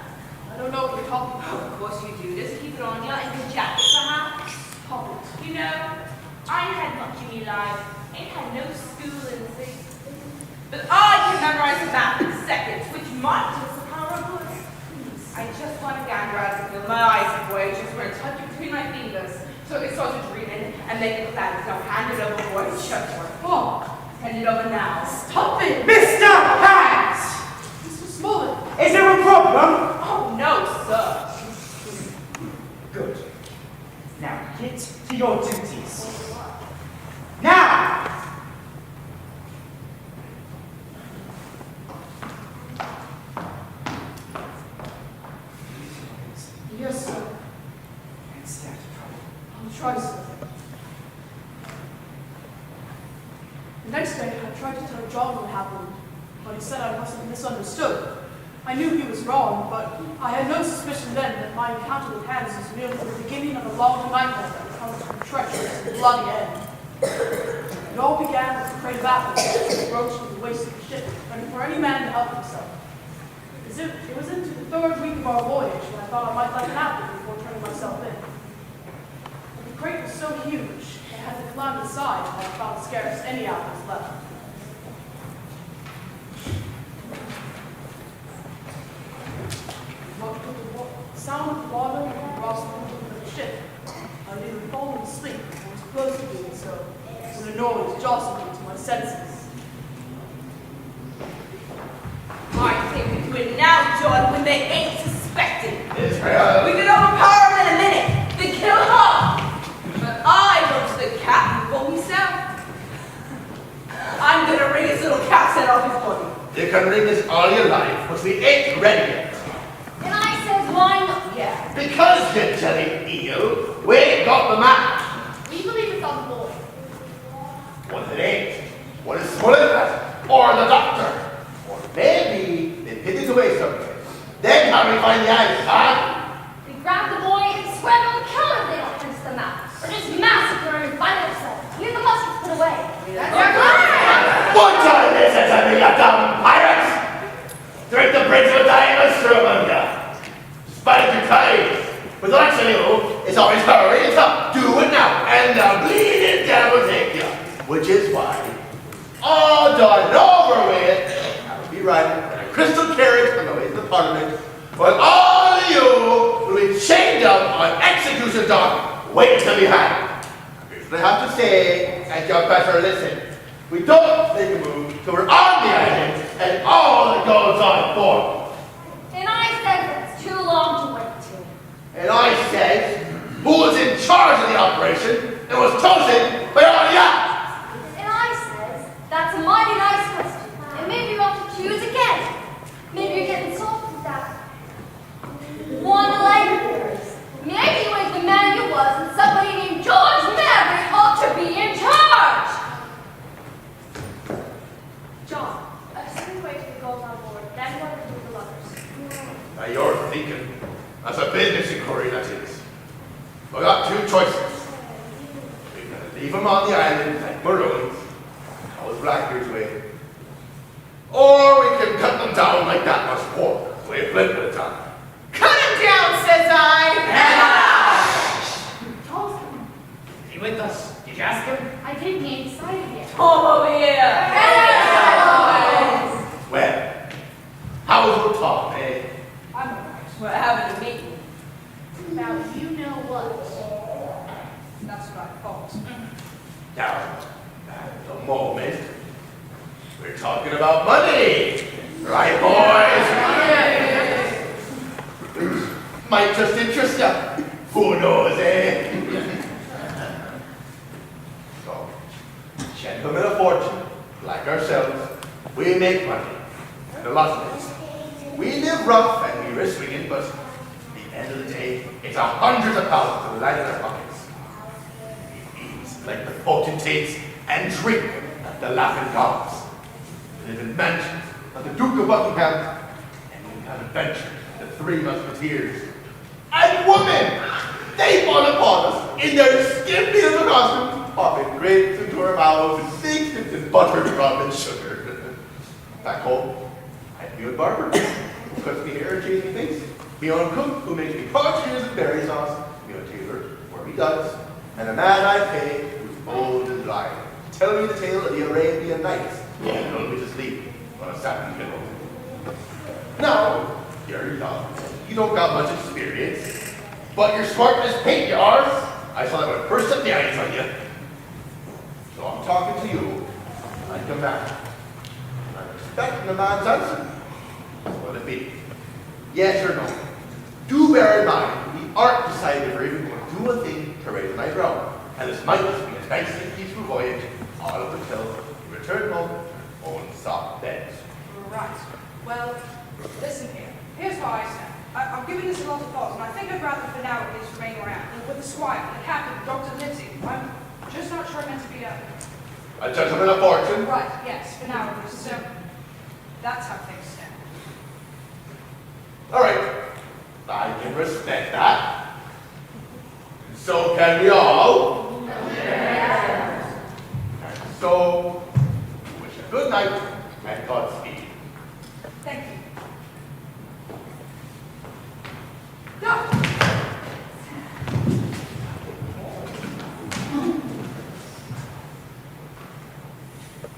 I don't know what you're talking Of about. course you do. Just keep it on you in your jacket perhaps. Puppet. You know, I ain't had much in my life. Ain't had no schooling, see? But I can memorize the map in seconds, which might just the power of words. I just want to gander out and feel my eyes and voyages were in touch between my fingers. So it started dreaming and making plans. Now hand it over, boys. Shut the door. Oh, Hand it over now. stop it! Mr. Hanks! Mr. Smollett. Is there a problem? Oh, no, sir. Good. Now get to your duties. Now! Yes, sir. And stay out of trouble. I'll try, sir. The next day, I tried to tell John what happened, but he said I must have misunderstood. I knew he was wrong, but I had no suspicion then that my encounter with Hans was merely the beginning of a long nightmare that would come to a treacherous and bloody end. It all began with the crate of apples broached with the waist of the ship, ready for any man to help himself. It was into the 3rd week of our voyage when I thought I might like an apple before turning myself in. But the crate was so huge, I had to climb inside and I found scarce any apples left. What with the sound of water and the rustling of the ship, I had either fallen asleep or was close to doing so, when a noise jostled me to my senses. I think we do it now, John, when they ain't suspecting. Israel! We can overpower them in a minute, then kill them all. But I remembering this all your life, but we ain't ready yet. And I said, why not? Yeah. Because, you jelly eel, we ain't got the map. We believe it's on the boy. What if it ain't? What is Smollett has? Or the doctor? Or maybe they hid it away somewhere. Then how do we find the eyes, huh? We grab the boy and swear they'll kill him if they don't finish the map. Or just massacre him and find ourselves. Leave the muskets put away. That's our plan! What time is it to be, you dumb pirates? Drink the bridge will die in a stream of you. Despite your tide. With election, it's always hurry, it's up. Do it now, and the bleeding devil take you. Which is why, all done and over with, I will be riding in a crystal carriage on the way to the Parliament, but all of you will be chained up on execution dock, waiting to be hanged. Here's what I have to say, and you better listen. We don't make a move till we're on the island, and all that goes on board. And I said that's too long to wait to. And I said, who was in charge of the operation and was chosen by all of you? And I said, that's a mighty nice question. And maybe you want to choose again. Maybe you're getting soft with that. One later. Maybe you ain't the man you was and somebody named George Maverick ought to be in charge. John, a certain way to the gold on board, then what to do with the lovers? Now you're thinking, that's a business inquiry, that is. We've got two choices. We can leave them on the island like maroons, call it Blackbeard's way, or we can cut them down like that much pork, the way Flint would have done. Cut him down, says I. Is he with us? Did you ask him? I didn't get excited yet. Oh, yeah. Well, how's your talk, eh? I'm all right. We're having a meeting. About you know what. That's what I thought. Now, at the moment, we're talking about money, right, boys? Might just interest you. Who knows, eh? So, gentlemen of fortune, like ourselves, we make money, and a lot of it. We live rough and we risk swinging, but at the end of the day, it's hundreds of pounds to line in our pockets. We eat like the potentates and drink like the laughing gods. We live in mansions like the Duke of Buckingham, and we have adventure like the Three Musketeers. And women, they fall upon us in their skimpy little costumes, popping grapes into our mouths and things dipped in butter, rum, and sugar. Back home, I have me a barber who cuts me hair and changes me face. Me own cook who makes me pork ears and berry sauce. Me own tailor where he does. And a man I pay who's bold and blind. Tell me the tale of the Arabian Nights. And only just leave me on a satin pillow. Now, you're young. You don't got much experience. But you're smart as paint, you are. I saw that when I first set the eyes on you. So I'm talking to you. I come back. I'm expecting a man's answer. What will it be? Yes or no? Do bear in mind, we aren't decided if we're even going to do a thing to raise an eyebrow. And this might just be a nice and peaceful voyage, all up until we return home to our own soft beds. Right. Well, listen here. Here's what I say. I've given this a lot of thought, and I think I'd rather for now at least remain around. With the squire, the captain, Dr. Lindsay. I'm just not sure I'm meant to be a gentleman of fortune. Right, yes, for now at least. So that's how things stand. All right. I can respect that. And so can we all. Yes. And so, wish a good night and Godspeed. Thank you.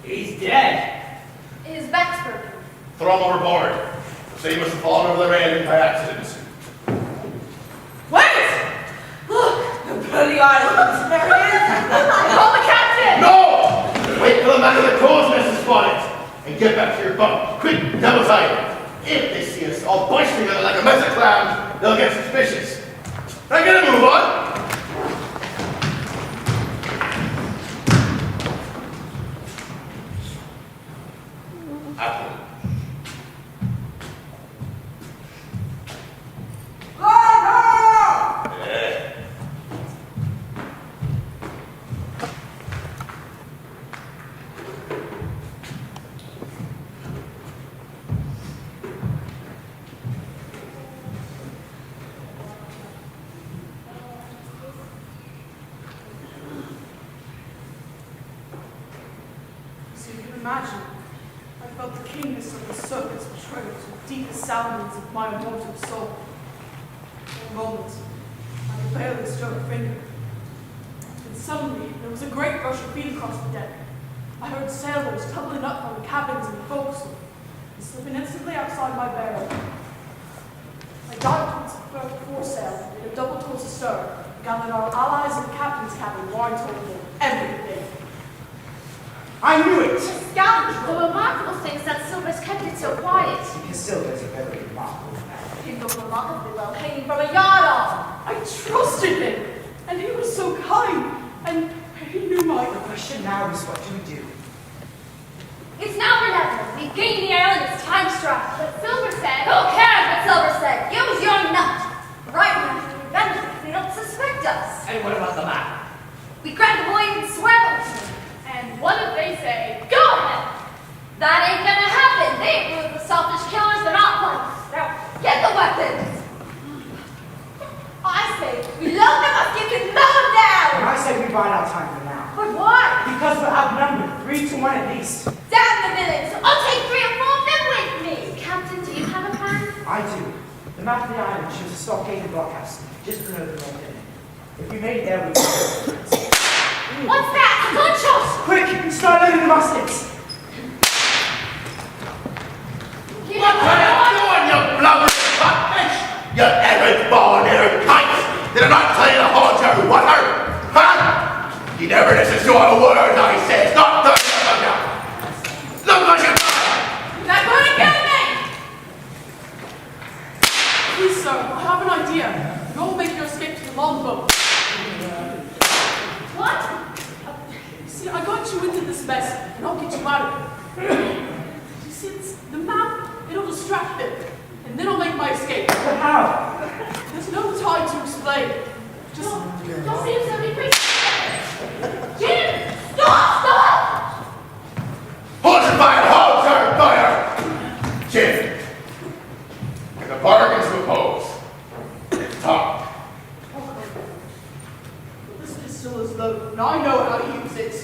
He's dead. His back's broken. Throw him overboard. So he must have fallen over the railing by accident. Wait! Look, the bloody island. There it is. Call the captain. No! Wait till the man with the crow's nest is spotted. And get back to your bunk. Quick, devil's eye. If they see us all bunched together like a mess of clams, they'll get suspicious. Now get a move on. Apple, keenness of the surface betrayed the deepest soundings of my immortal soul. For a moment, I could barely stir a finger. And suddenly, there was a great rush of feet across the deck. I heard sailors tumbling up from the cabins and the forecastle, and slipping instantly outside my barrel. I dived towards the foresail, made a double towards the stern, and gathered our allies in the captain's cabin, where I told them everything. I knew it! Scoundrel! The remarkable thing is that Silver's kept it so quiet. Because Silver's a very remarkable man. He looked remarkably well hanging from a yard arm. I trusted him, and he was so kind, and he knew my... The question now is, what do we do? It's now or never. We've gained the island, it's time to strike. But Silver said... Who cares what Silver said? You was young enough. Right now, to revenge us, they don't suspect us. And what about the map? We grab the boy and swear it. And what if they say, Go ahead. That ain't gonna happen. They ain't the selfish killers, they're not punks. Now, get the weapons. I say, we load them up, you can mow them down. And I say we bide our time for now. But why? Because we're outnumbered, 3 to 1 at least. Damn the villains! I'll take 3 or 4 of them with me! Captain, do you have a plan? I do. The map of the island shows a stockade and blockhouse, just below the north end. If we made it there, we could. What's that? A gunshot! Quick! Start loading the muskets! What are you doing, you blubbering codfish? You errant-born kites! Did I not tell you to hold your water? Huh? You never listen to a word I say. It's not the of you. Look what you've done! They're going to kill me! Please, sir, I have an idea. You all make your escape to the longboat. What? See, I got you into this mess, and I'll get you out of it. You see, it's the map, it'll distract them, and then I'll make my escape. But how? There's no time to explain. Just... Don't seem so be crazy. Jim! Stop! Hold your fire! Hold your fire! Jim, if the bargain's to oppose, it's talk. This pistol is loaded, and I know how to use it.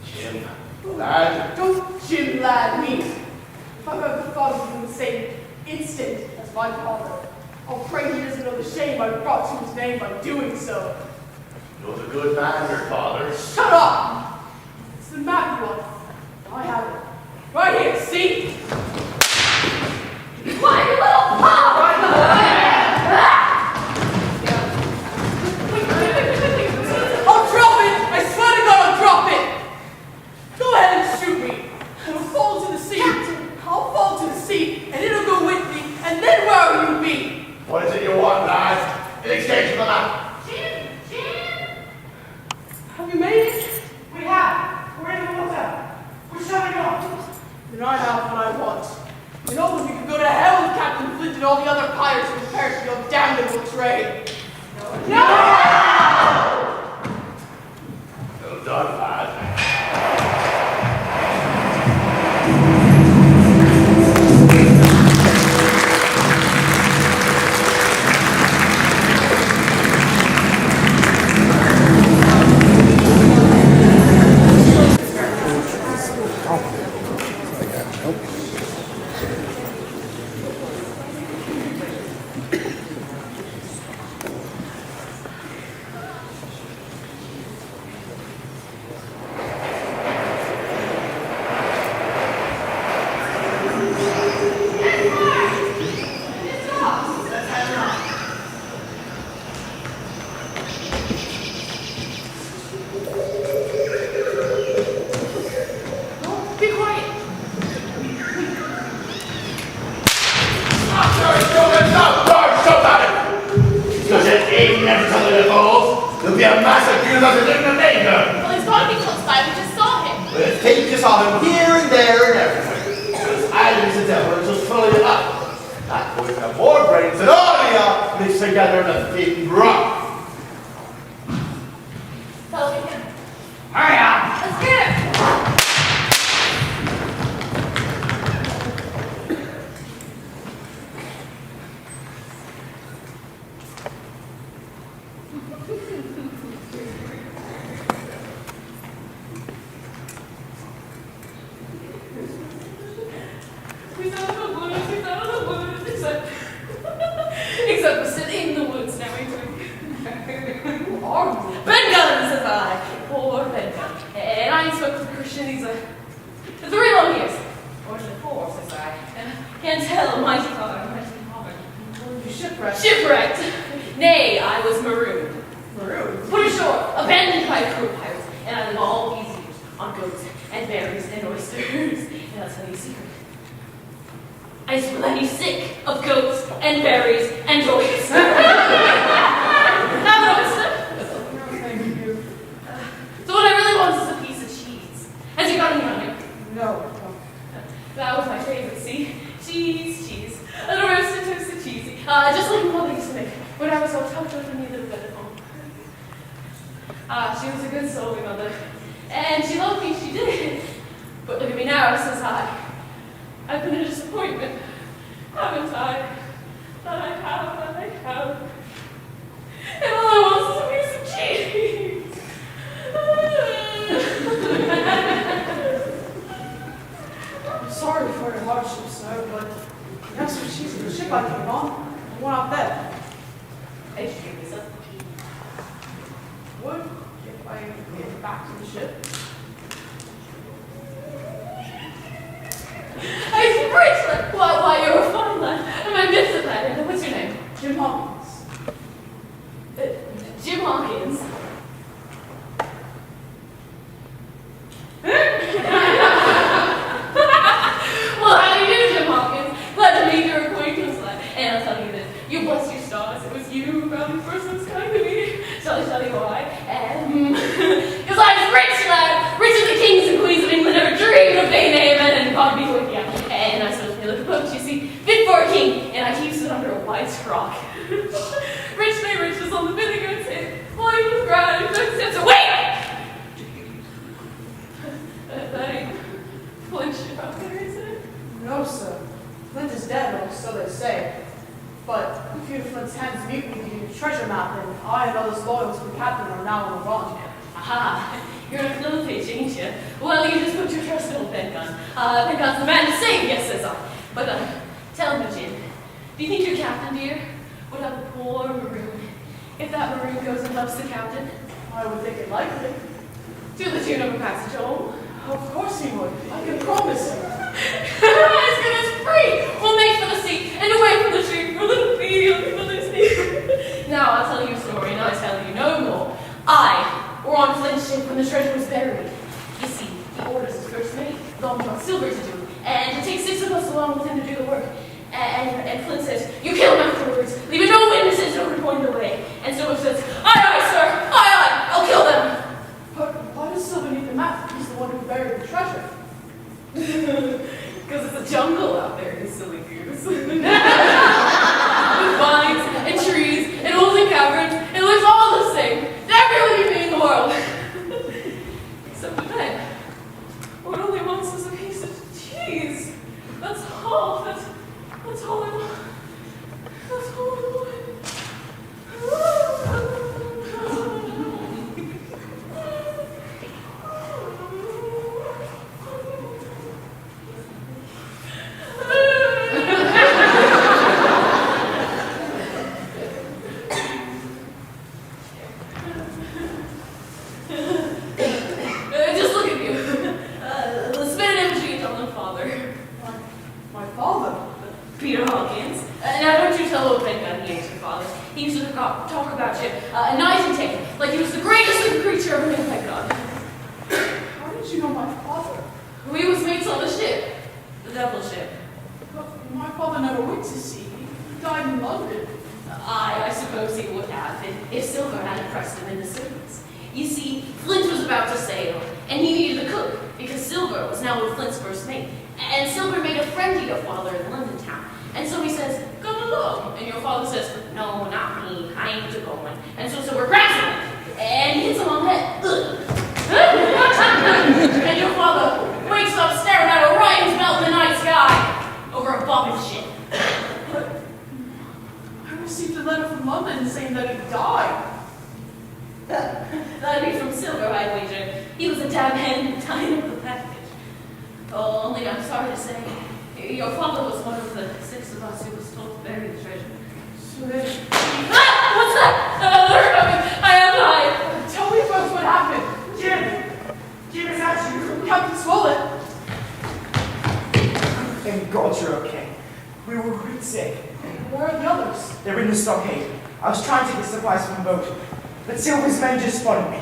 Jim, lad. Don't Jim lad me. If I've ever thought of him in the same instant as my father, I'll pray he doesn't know the shame I've brought to his name by doing so. He was a good man, your father. Shut up! It's the map you want. I have it. Right here, see? Why, you little punk! I'll drop it! I swear to God I'll drop it! Go ahead and shoot me. It'll fall to the sea. I'll fall to the sea, and it'll go with me, and then where will you be? What is it you want, lad? In exchange for the map. Jim! Have you made it? We have! We're in the water! We're shutting off! Then I have what I want. And all of you can go to hell with Captain Flint and all the other pirates who perish in your damnable trade. No! Well done, lad. There'll be a massive few of us living in danger. Well, he's got to be close by. We just saw him. Well, take just saw him here and there and everywhere. This island is a devil, it's just full of you up. That boy's got more brains than all of you mixed together in a big rock. That'll be him. Hurry up! Let's get him! position these 3 long years. Or is it 4, says I. And can't tell, mighty hard. You shipwrecked. Shipwrecked. Nay, I was marooned. Marooned? Put ashore, abandoned by a crew of pirates, and I live all these years on goats and berries and oysters. And I'll tell you a secret. I was plenty sick of goats and berries and oysters. Have an oyster? Thank you. So what I really want is a piece of cheese. Has you got any on it? No. That was my favorite, see? Cheese. A roasted toasted cheesy. Just like Mother used to make when I was all tucked up in my little bed at home. She was a good soul, my mother. And she loved me, she did. But look at me now, says I. I've been a disappointment, haven't I? That I have. And all I want is a piece of cheese. I'm sorry for your hardship, sir, but you have some cheese in the ship I came on. I went out there. I should give this up. Would if I get back to the ship. I'm rich, like, why, you're a fine lad. And my bits of that, and what's your name? Jim Hawkins. Jim Hawkins. Well, how do you do, Jim Hawkins? Glad to make your acquaintance, lad. And I'll tell you this, you bless your stars. It was you who found the person who's kind to me. Shall I tell you why? Because I was rich, lad. Rich as the kings and queens of England ever dreamed of being amen and God be with you. And I suppose me look at books, you see, fit for a king, and I keeps it under a white rock. Rich may riches on the vinegar tip, wine with ground, and good steps away! That ain't Flint out there, is it? No, sir. Flint is dead, or so they say. But if you Flint's hands meet with you treasure map, and I and others loyal to the captain are now on the run. Aha, you're a little pitch, ain't you? Well, you just put your trust in old Pengun. Pengun's the man to save, yes, says I. But, tell me, Jim, do you think your captain, dear, would have a poor maroon if that maroon goes and helps the captain? I would think it likely. To the tune of a passage home. Of course he would. I can promise him. As good as free! We'll make for the sea and away from the tree for a little field for the sea. Now I'll tell you a story, and I'll tell you no more. We're on Flint's ship when the treasure was buried. You see, he orders his first mate, Long John Silver, to do it, and it takes 6 of us along with him to do the work. And Flint says, you kill him afterwards, leaving no witnesses or pointed away. And Silver says, aye, sir, aye, I'll kill them. But why does Silver need the map? He's the one who buried the treasure. Because it's a jungle out there, you silly goose. With vines and trees and holes and caverns, and it looks all the same to every living thing in the world. Except the bed. What it only wants is a piece of cheese. That's all. That's all I want. That's all I want. Just look at you. Let's spin an image on the father. My father? Peter Hawkins. Now don't you tell old Pengun he ain't your father. He used to talk about you night and day, like he was the greatest living creature ever made by God. How did you know my father? We was mates on the ship. The devil ship. But my father never went to sea. He died in London. I suppose he would have if Silver hadn't pressed him in the service. You see, Flint was about to sail, and he needed a cook, because Silver was now with Flint's first mate. And Silver made a friend of your father in London town. And so he says, come along. And your father says, no, not me. I ain't a-going. And so Silver grabs him, and hits him on the head. And your father wakes up staring at Orion's belt in the night sky over a bobbing ship. I received a letter from London saying that he died. That'd be from Silver, I wager. He was a dab hand tying up the package. Oh, only I'm sorry to say, your father was one of the 6 of us who was told to bury the treasure. So then, What's that? They're coming. I am alive. tell me first what happened. Jim, is that you? Captain stockade. I was trying to get supplies from the boat, but Silver's men just spotted me.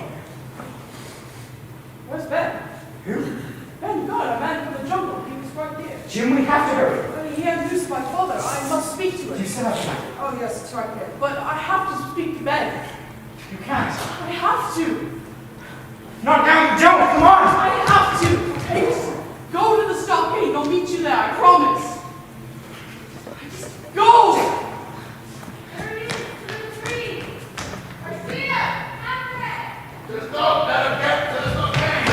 Where's Ben? Who? Ben, God, a man from the jungle. He was right there. Jim, we have to hurry. He had news of my father. I must speak to You him. still have the map. Oh, yes, it's right there. But I have to speak to Ben. You can't. I have to. Not now, you don't. Come on. I have to. Okay, just go to the stockade. I'll meet you there. I promise. Just go. Hurry to the tree. Garcia, after it. Just don't let him get to the stockade.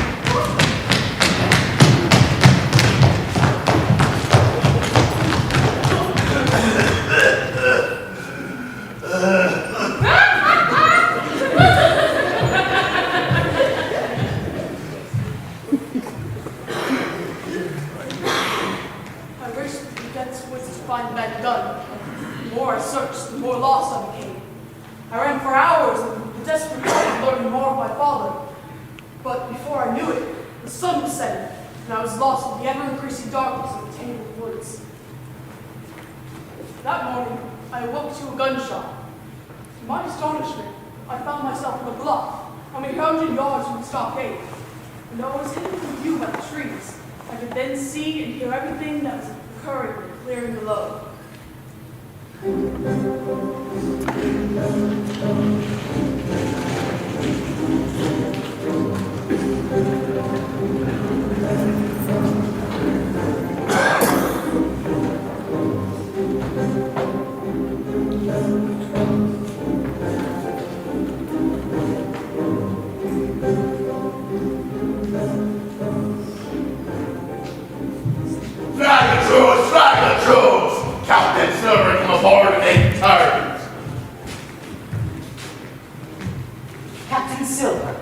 I raced through the dense woods to find Ben Gunn. The more I searched, the more lost I became. I ran for hours in the desperate hope of learning more of my father. But before I knew it, the sun was setting, and I was lost in the ever-increasing darkness of the tangled woods. That morning, I awoke to a gunshot. To my astonishment, I found myself on a bluff, only 100 yards from the stockade. And though I was hidden from view by the trees, I could then see and hear everything that was occurring in the clearing below. Flag the troops! Captain Silver, come aboard and take turns. Captain Silver.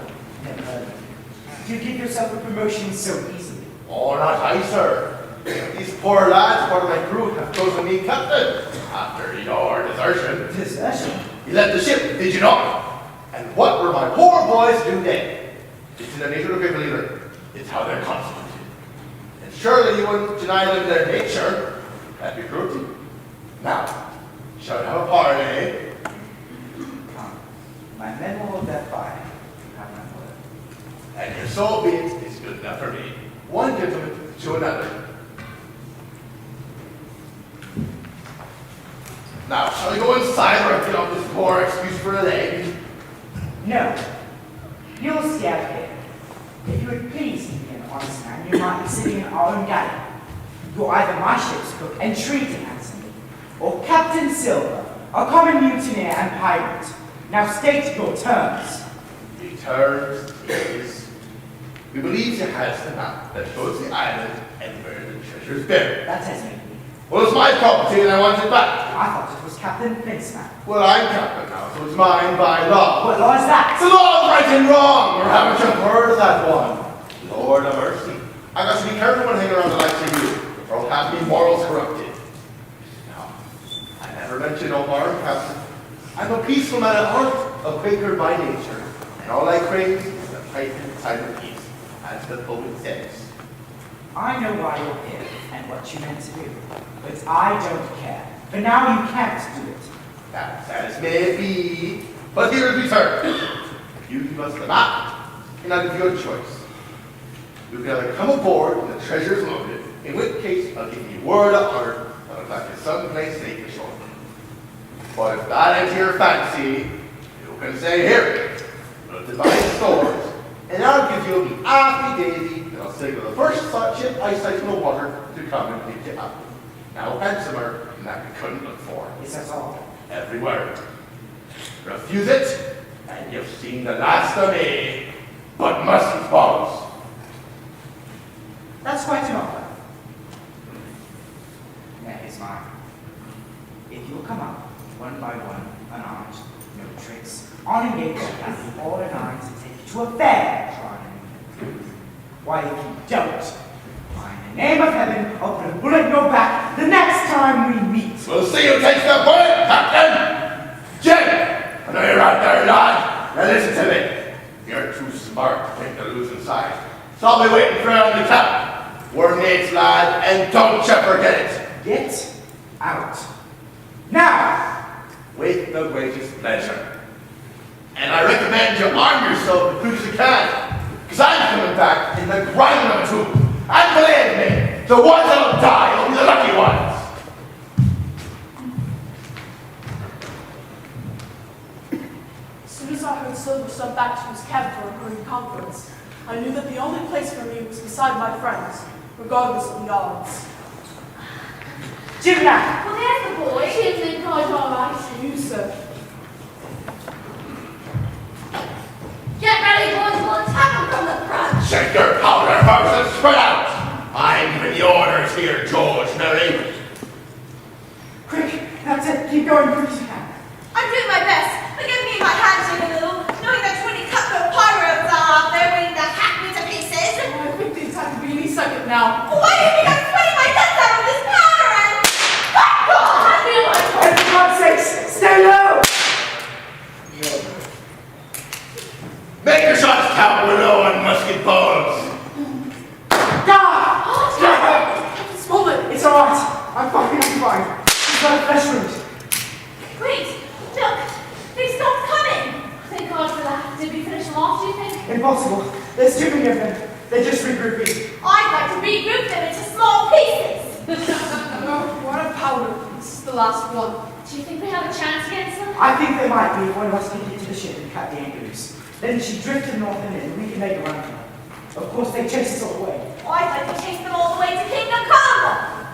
Never heard of you. You give yourself a promotion so easily. Oh, not I, sir. These poor lads, part of my crew, have chosen me captain after your desertion. Desertion? You left the ship, did you not? And what were my poor boys do then? It's in the nature of a great leader. It's how they're consequented. And surely you wouldn't deny them their nature. That'd be cruelty. Now, shall we have a parley? Come. My men will hold that fire. You have my word. And your soul be it is good enough for me. One gentleman to another. Now, shall we go inside or get on this poor excuse for a leg? No. You'll stay out here. If you would please be an honest man, you might be sitting in our own galley. You're either my ship's cook and treated handsomely, or Captain Silver, a common mutineer and pirate. Now state your terms. The terms is, we believe you has the map that shows the island and where the treasure is buried. That says me. Well, it's my property and I want it back. I thought it was Captain Flint's map. Well, I'm captain now, so it's mine by law. What law is that? It's the law of right and wrong, or haven't you heard of that one? Lord of mercy. I got to be careful when I hang around the likes of you, or I'll have me morals corrupted. Now, I never mention no harm, Captain. I'm a peaceful man at heart, a Quaker by nature, and all I crave is the pipe and silent peace, as the poet says. I know why you're here and what you meant to do, but I don't care. For now you can't do it. That's as may be, but here is return. You give us the map, and I'll give you a choice. You can either come aboard and the treasure is loaded, in which case I'll give you word of honor that I'll back you someplace safe ashore. But if that ain't your fancy, you can say here, we'll divide stores, and I'll give you the affidavit and I'll signal the first ship I sight in the water to come and pick you up. Now handsomer than that we couldn't look for. Is that all? Every word. Refuse it, and you've seen the last of me. But mercy follows. That's quite an offer. That is mine. If you'll come up, one by one, unarmed, no tricks, on engagement, I'll be all in arms to take you to a fair trial. Why, if you don't, why, in the name of heaven, I'll put a bullet in your back the next time we meet. We'll see who takes the bullet, Captain! Jim! I know you're out there, lad. Now listen to me. You're too smart to take the losing side. So I'll be waiting for you on the top. We're mates, lad, and don't you forget it. Get out. Now! with the greatest pleasure. And I recommend you arm yourself as good as you can, because I'm coming back in the grind of a tube. And believe me, the ones that'll die will be the lucky ones. As soon as I heard Silver sent back to his camp for a hurried conference, I knew that the only place for me was beside my friends, regardless of the odds. Jimmy! Well, there's the boy. Chimney, God, all right, you, sir. Get ready, boys. We'll attack him from the front. Shake your powder first and spread out. I'm giving the orders here, George Mary. Quick, that's it. Keep going quick as you can. I'm doing my best. But give me my handshake a little, knowing that 20 cutthroat pirates are out there waiting to hack me to pieces. I think the attack will be any second now. Why do you think I'm sweating my guts out of this powder and... I feel like... And for God's sakes, stay low! Make your shots count, Willow and musket balls. God! Smollett, It's alright. I'm fine. He's got a flesh wound. Wait, look, they stopped coming. Thank God for that. Did we finish them off, do you think? Impossible. There's too many of them. They're just regrouping. I'd like to regroup them into small pieces. oh, what a powder. This is the last one. Do you think we have a chance against them? I think they might be if one of us can get to the ship and cut the anchor loose. Then she drifted north and in, and we can make a run for her. Of course, they chase us all away. I'd like to chase them all the way to Kingdom Come.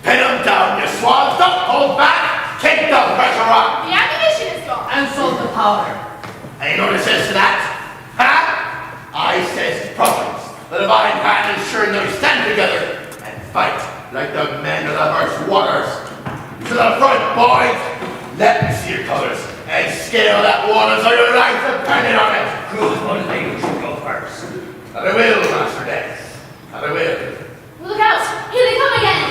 Pin them down, you swabs. Don't hold back. Kick the pressure up. The ammunition is gone. And so the powder. Ain't no says to that. Huh? I says to prophets. The divine hand ensuring that we stand together and fight like the men of the first waters. To the front, boys. Let me see your colors and scale that water so your life depended on it. Good one, lady should go first. And I will, Master Death. And I will. Look out! Here they come again!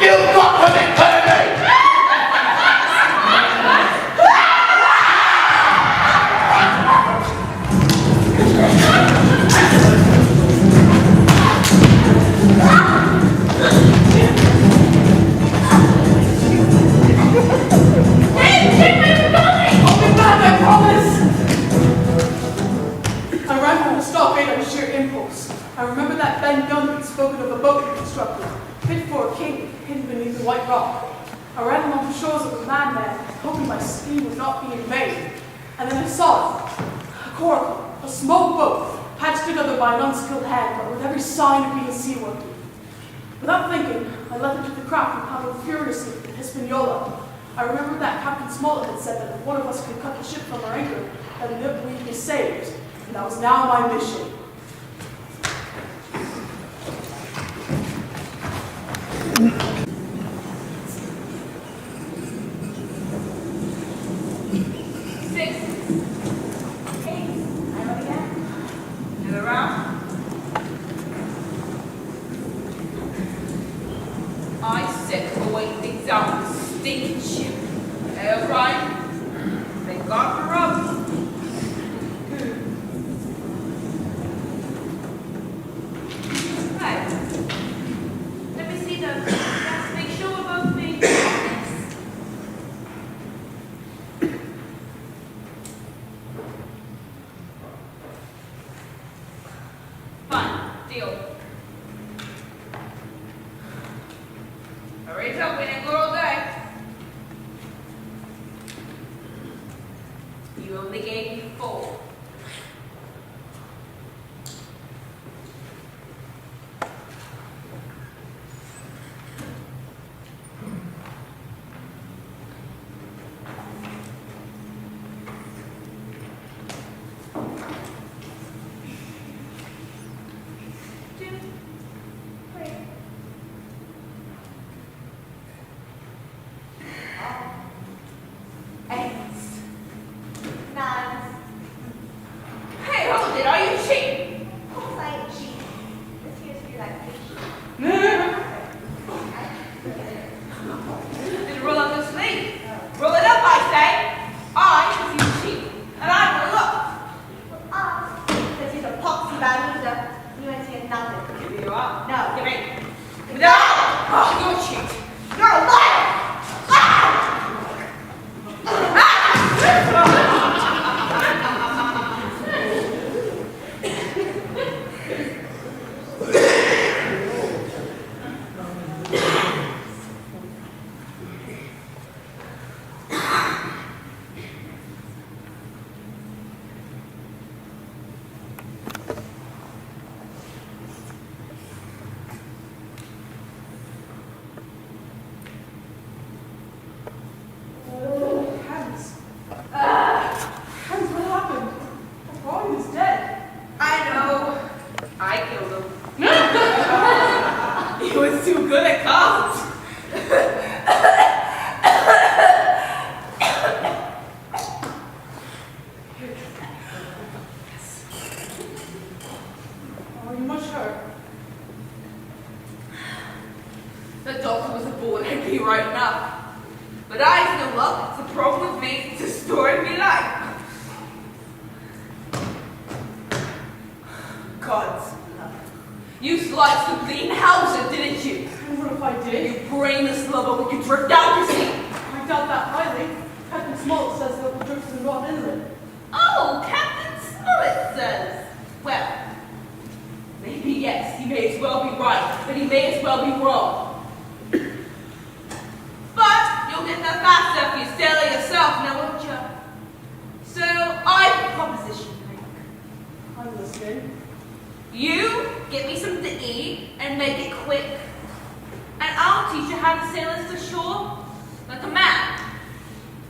You've got to be kidding me! I ran from the stockade on sheer impulse. I remember that Ben Gunn had spoken of a boat he constructed, fit for a king, hidden beneath the white rock. I ran along the shores of a madman, hoping my scheme was not being made. And then I saw it. A coracle, a small boat, patched together by an unskilled hand, but with every sign of being seaworthy. Without thinking, I leapt into the craft and paddled furiously to Hispaniola. I remember that Captain Smollett had said that if one of us could cut the ship from our anchor, then we'd be saved. And that was now my mission. I set to wait things out on the stinking ship. All right? Thank God for Rob. Hey, let me see those. Let's make sure we're both being honest. Fine, deal. Hurry up, we didn't go all day. You only gave me 4. No! Oh, you're a cheat. You're a liar! Hans. Hans, what happened? Brian is dead. I know. I killed him. He was too good at cards. Are you much hurt? The doctor was born and be right enough. But I still love it. The problem with me is the story of my life. God's love. You sliced the clean house, didn't you? And what if I did? You brainless lover, we could drift out to sea. I doubt that highly. Captain Smollett says there will drift in Rod Inlet. Oh, Captain Smollett says. Well, maybe yes, he may as well be right, but he may as well be wrong. But you'll get there faster if you sail it yourself, now won't you? So I have a proposition to make. I'm listening. You get me something to eat and make it quick. And I'll teach you how to sail us to shore like a man.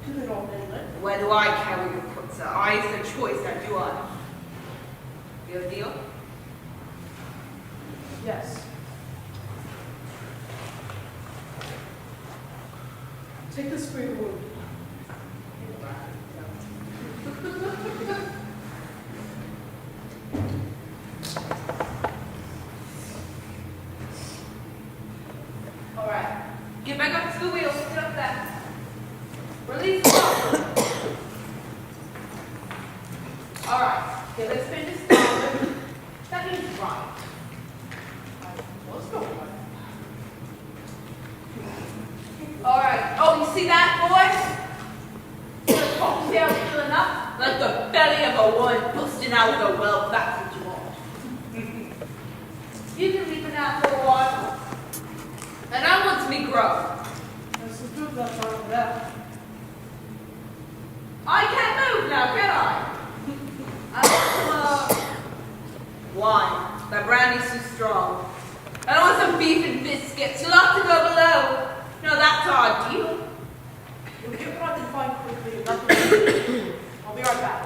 To the Rod Inlet. Where do I care where you put her? I is the choice, now do I? Your deal? Yes. Take this for your wound. Alright. Get back up to the wheel. Sit up there. Release the rope. Alright. Okay, let's finish starboard. That means right. Let's go. Alright. Oh, you see that, boys? The cocktail filling up like the belly of a woman busting out of a well. That's what you want. You can leave it out for a while. And I want to be grown. This is good, that's all of that. I can't move now, can I? I want some wine. That brandy's too strong. I want some beef and biscuits. You'll have to go below. No, that's our deal. You'll get what I can find quickly. I'll be right back.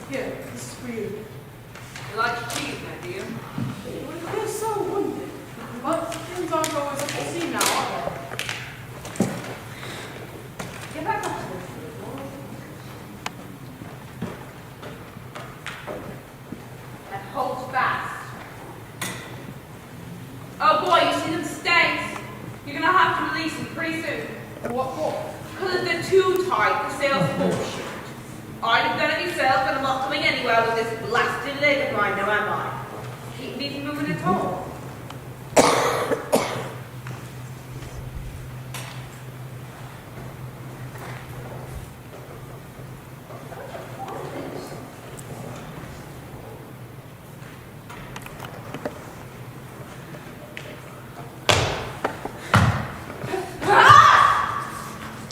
Here, this is for you. You like cheese, my dear? You're so wounded. But things aren't always up to sea now, are they? Get back up to this. And hold fast. Oh boy, you see them stays? You're gonna have to release them pretty soon. What for? Because they're too tight, the sail's bullshit. I'm gonna be sailed, and I'm not coming anywhere with this blasted leg of mine, now am I? Keep me from moving at all.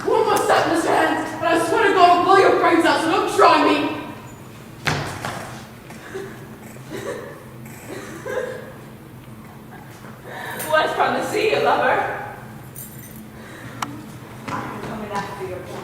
One more step in his hands, but I swear to God I'll blow your brains out, so don't try me! What's from the sea, you lover? I'm coming after your boy.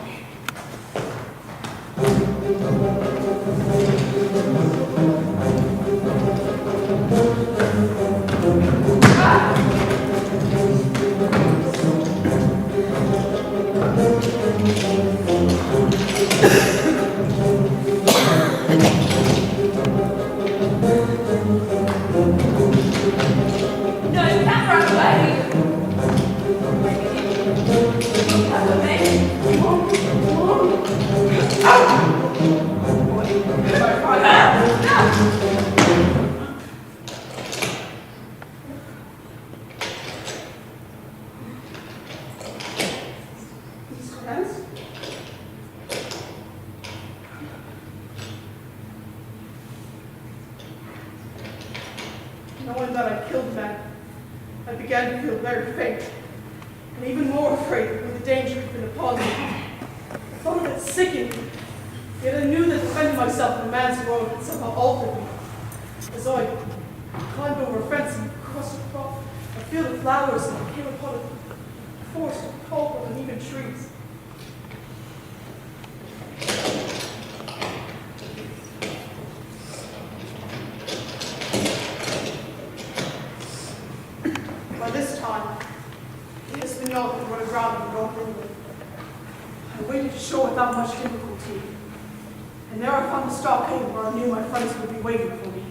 Knowing that I killed men, I began to feel very faint, and even more afraid when the danger had been upon me. I thought of it sickened me, yet I knew that defending myself in a man's world had somehow altered me. As I climbed over a fence and crossed across a field of flowers, and I came upon a forest of tall and uneven trees. By this time, it has been known that what aground in North England. I waited ashore without much difficulty, and there I found the stockade where I knew my friends would be waiting for me.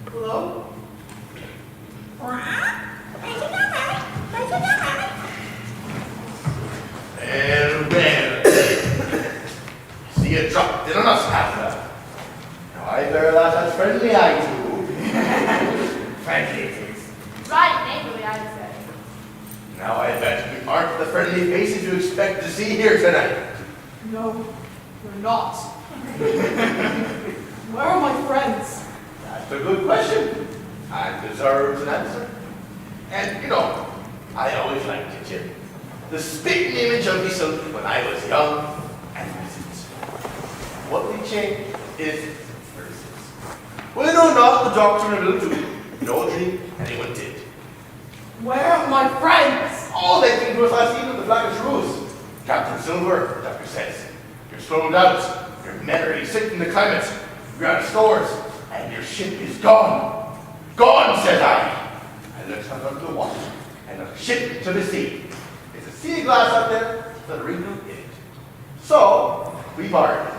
Hello? See you dropped in on us, Panther. Now I bear that as friendly eye to. Friendly it is. Right, neighborly, I'd say. Now I bet we aren't the friendly faces you expect to see here tonight. No, you're not. Where are my friends? That's a good question, and deserves an answer. And, you know, I always liked it, Jim. The spitting image of myself when I was young and innocent. What we change is verses. Well, no, not the doctrine of ill doing. No dream anyone did. Where are my friends? Oh, they came to us last evening with the Blackish Rose. Captain Silver, the doctor says. You're slowed out. Your men are sick in the climate. You're out of stores. And your ship is gone. Gone, said I. I looked out onto the water and a ship to the sea. There's a sea glass out there with a wrinkle in it. So, we bargained.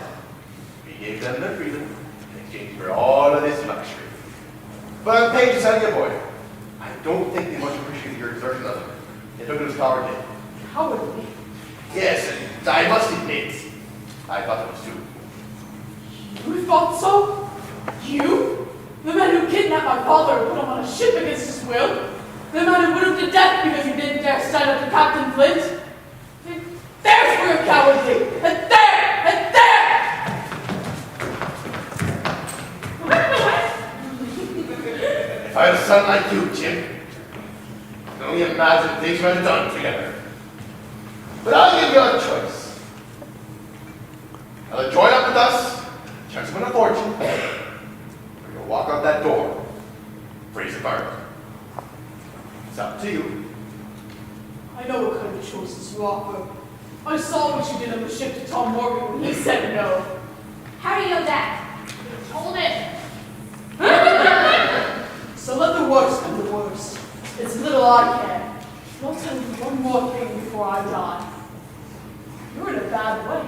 We gave them their freedom in exchange for all of this luxury. But I'm paid to tell you, boy, I don't think they much appreciate your exertion of them. They took it as cowardly. Cowardly? Yes, and I must admit, I thought it was too. You thought so? You? The man who kidnapped my father and put him on a ship against his will? The man who put him to death because he didn't dare stand up to Captain Flint? There's where you're cowardly! And there! And there! If I had a son like you, Jim, I can only imagine things we might have done together. But I'll give you a choice. Either join up with us, chance of winning a fortune, or you'll walk out that door, freeze apart. It's up to you. I know what kind of choices you offer. I saw what you did on the ship to Tom Morgan when he said no. How do you know that? You told him. So let the worst come to worst. It's little I can. And I'll tell you one more thing before I die. You're in a bad way.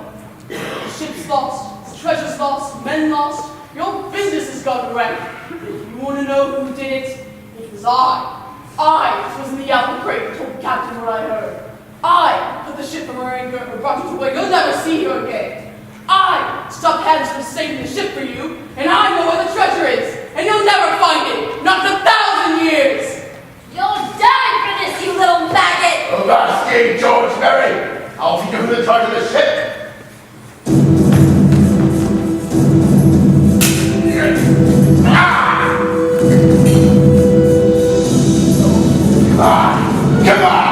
The ship's lost, the treasure's lost, men lost. Your business has gone wrecked. If you want to know who did it, it was I. I was in the apple crate and told Captain what I heard. I put the ship from her anchor and brought you to where you'll never see her again. I stopped hands from saving the ship for you, and I know where the treasure is, and you'll never find it, not in 1,000 years. You'll die for this, you little maggot! Oh, that's King George Mary. I'll feed you who's in charge of the ship. Come on!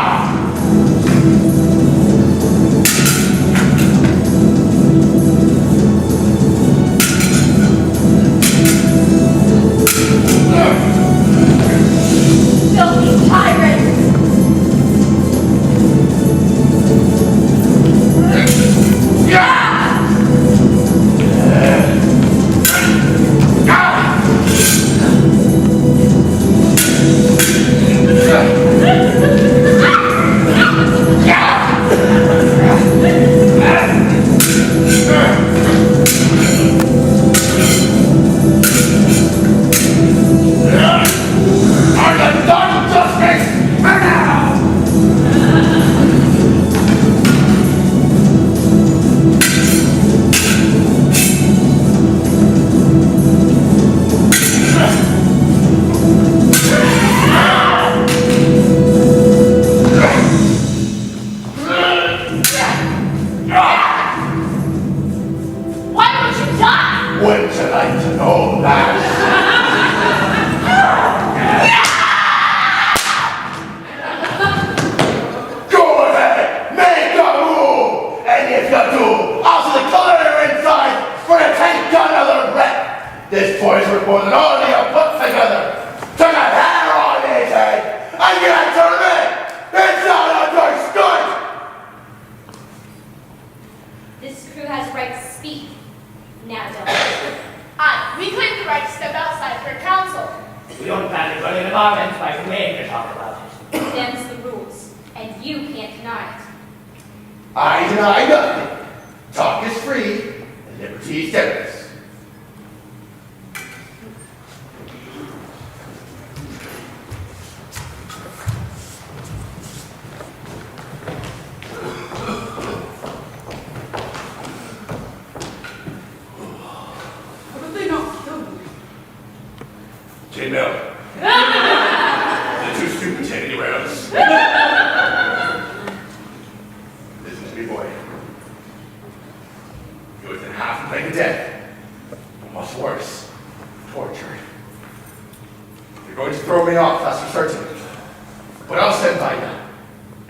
We don't value running departments by way to talk about it. Them's the rules, and you can't deny it. I deny nothing. Talk is free, and liberty is generous. How did they not kill you? Jane Mel. They're too stupid to head anywhere else. Listen to me, boy. You're within half of playing death. Or much worse, tortured. You're going to throw me off, that's for certain. But I'll stand by you.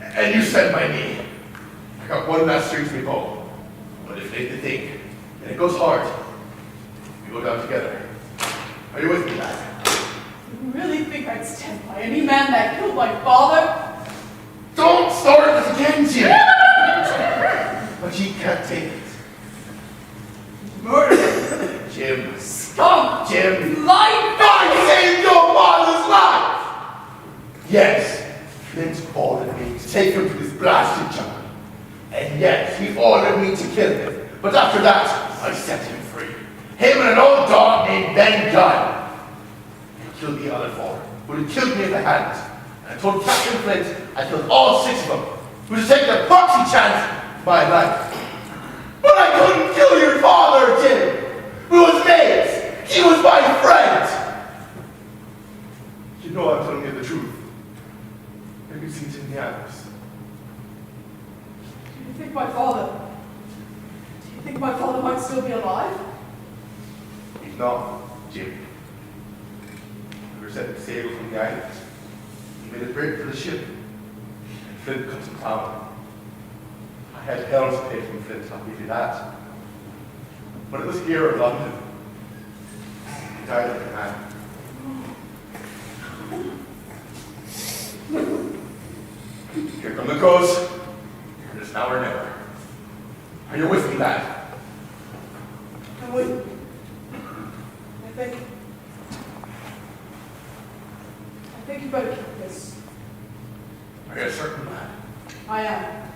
And you stand by me. I got one last string to me bow. But if they think, and it goes hard, we go down together. Are you with me, lad? You really think I'd stand by any man that killed my father? Don't start this again, Jim! But you can't take it. Murder! Jim. Scum! Jim. Life! I saved your father's life! Yes, Flint ordered me to take him to his blasted jungle. And yes, he ordered me to kill him. But after that, I set him free. Him and an old dog named Ben Gunn. He killed the other four, who had killed me in the hand. And I told Captain Flint I killed all 6 of them, who was taking a proxy chance for my life. But I couldn't kill your father, Jim. We was mates. He was my friend. You know I'm telling you the truth. Have you seen it in the eyes? Do you think my father might still be alive? He's not, Jim. We were set to sail from the island. He made a break for the ship. And Flint comes and found him. I had hell to pay from Flint, I'll give you that. But it was here in London. He died like a man. Here come the ghosts. It is now or never. Are you with me, lad? I'm with you. I think you better keep this. Are you certain, lad? I am.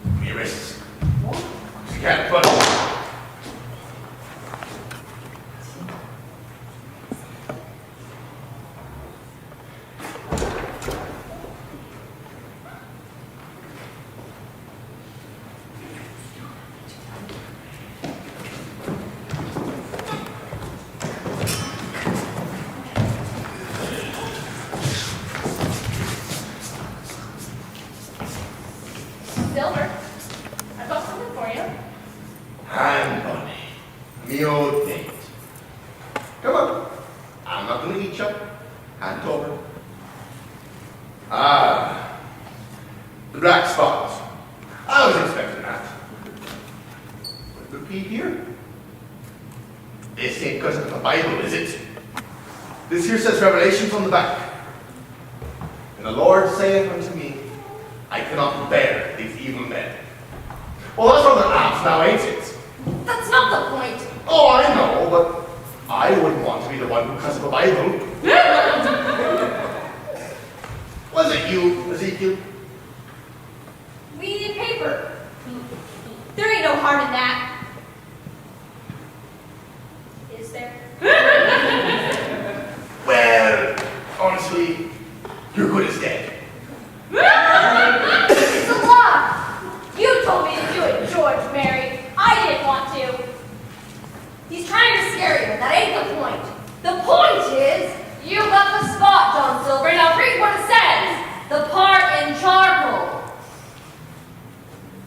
Give me your wrists. What? You can't put Silver, I've got something for you. hand bunny. Me old date. Come on. I'm not gonna eat you. Hand over. Ah. The black spot. I was expecting that. But repeat here. This ain't because of the Bible, is it? This here says Revelations on the back. And the Lord saith unto me, I cannot bear these evil men. Well, that's rather apt now, ain't it? That's not the point. Oh, I know, but I wouldn't want to be the one who cussed the Bible. Was it you, Ezekiel? We need paper. There ain't no harm in that. Is there? Well, honestly, you're good as dead. It's a lie. You told me to do it, George, Mary. I didn't want to. He's trying to scare you, and that ain't the point. The point is, you got the spot, John Silver. Now read what it says. The part in charcoal.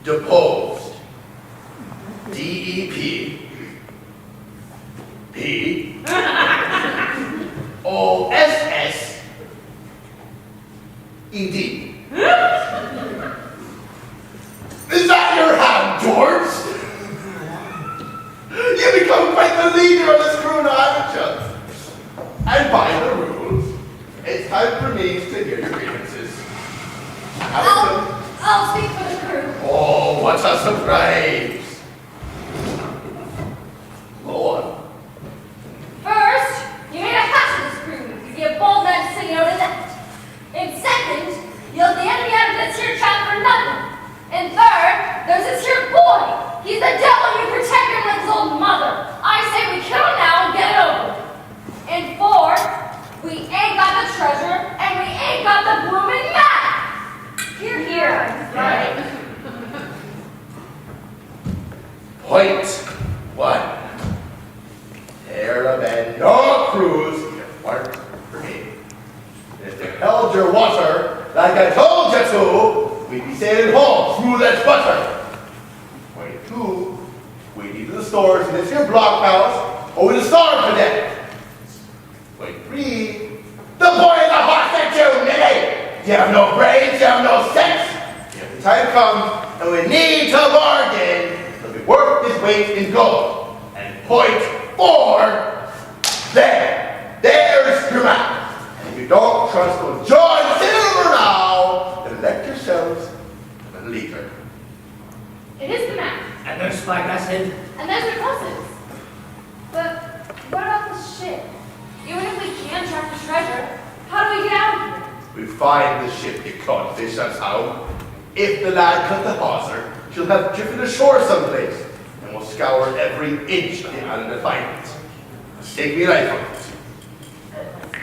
Deposed. DEP. P. OSS. ED. Is that your hand, George? You become quite the leader of this crew now, haven't you? And by the rules, it's time for me to hear your grievances. I'll speak for the crew. what a surprise! Go on. First, you made a hash of this crew. You be a bold man singing out of that. And second, you let the enemy out of this here trap for nothing. And third, there's this here boy. He's the devil you protect him like his old mother. I say we kill him now and get it over. And fourth, we ain't got the treasure and we ain't got the blooming map. Here. Right. Point one. There have been no crews here work for me. If they held your water like I told you to, we'd be sailing home through that butter. Point two, we need the stores in this here blockhouse or we'll starve to death. Point three, the boy in the horse that you nitty. You have no brains, you have no sense. If the time comes and we need to bargain, it'll be worth his weight in gold. And point four, there's your map. And if you don't trust what John Silver now, then elect yourselves a leader. It is the map. And there's Spyglass Hill. And there's the buses. But what about the ship? Even if we can track the treasure, how do we get out of here? We find the ship you caught fish, that's how. If the lad cut the hawser, she'll have drifted ashore someplace, and we'll scour every inch of the island to find it. Take me life on it.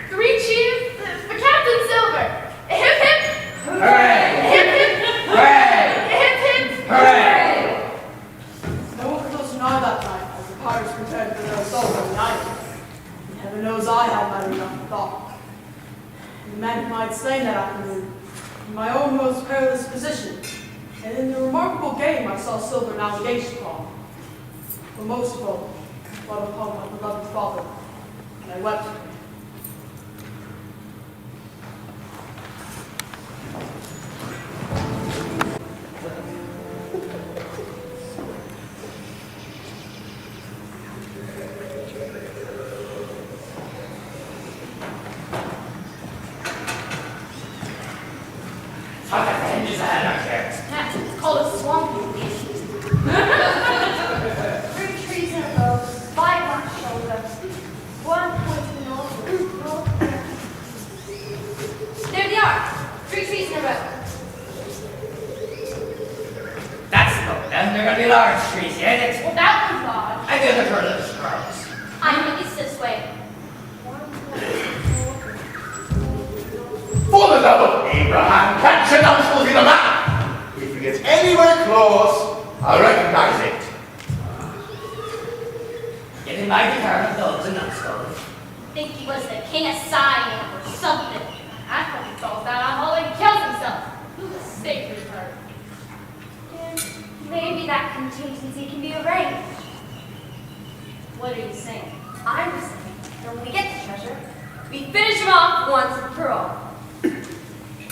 3 cheers for Captain Silver. Hip hip. Hooray! Hip hip. Hooray! Hip hip. Hooray! No one could also know that night as the pirates prepared for their assault on the island. And heaven knows I had matter enough for thought. The men whom I had slain that afternoon, in my own most perilous position, and in the remarkable game I saw Silver navigation upon. But most of all, thought upon my beloved father, and I wept for him. How the hinges ahead up here? It's called a swamp, you idiot. 3 trees in a row, 5 on shoulder, 1 pointing north. There they are. 3 trees in a row. That's the boat. Then they're gonna be large trees, yeah? It's Well, that one's large. I think I've heard of the squirrels. I think it's this way. For the love of Abraham, can't you not supposed to see the map? If it gets anywhere close, I'll recognize it. Getting mighty hard of those and numbskulls. Think he was the king of Siam or something. I thought he falls down on hole and kills himself. Who's a sacred heart? Maybe that contingency can be arranged. What are you saying? I'm saying that when we get the treasure, We finish him off once and for all.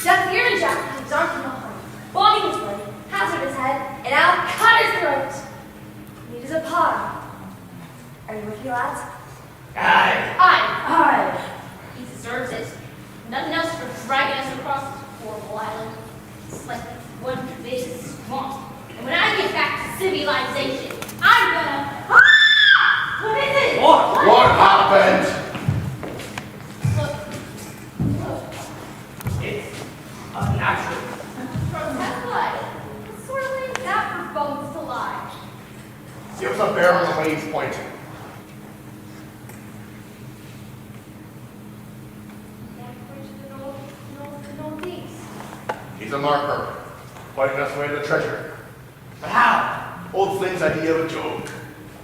Jack Fear and Jack keeps arcing the horn, bogging his way, hazard his head, and I'll cut his throat. Neat as a pie. Are you with me, lads? Aye. Aye. He deserves it. Nothing else for dragging us across this horrible island. It's like one big swamp. And when I get back to civilization, I'm gonna. Ah! What is it? What happened? Look. It's unnatural. Protest blood. It's sort of like that for bones to lie. Give us a bear on the way he's pointing. Northeast. He's a marker, pointing us away to the treasure. But how? Old Flynn's idea of a joke.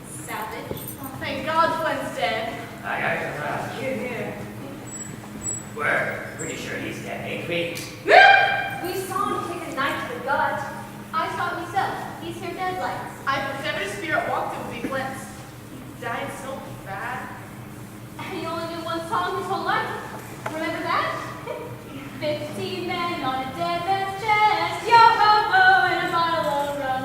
Savage. Oh, thank God Flynn's dead. Aye. Here. We're pretty sure he's dead, ain't we? We saw him take a knife to the gut. I saw it myself. He's here dead like. I if every spirit walked, it would be Flynn's. He died so bad. And he only knew one song his whole life. Remember that? 15 men on a dead man's chest. Yo ho ho and a bottle of rum.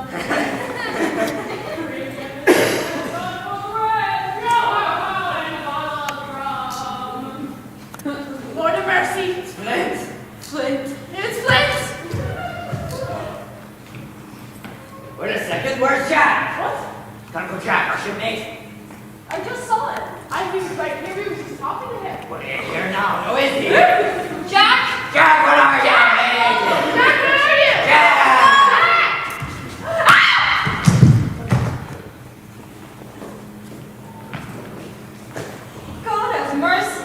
Lord of mercy. Flint. Flint. It's Flint. Wait a second, where's Jack? What? Uncle Jack, our shipmate. I just saw it. I was right here. We were just talking to him. Well, he's here now. No, is he? Jack! Jack, what are you? Jack, where are you? Jack! God have mercy.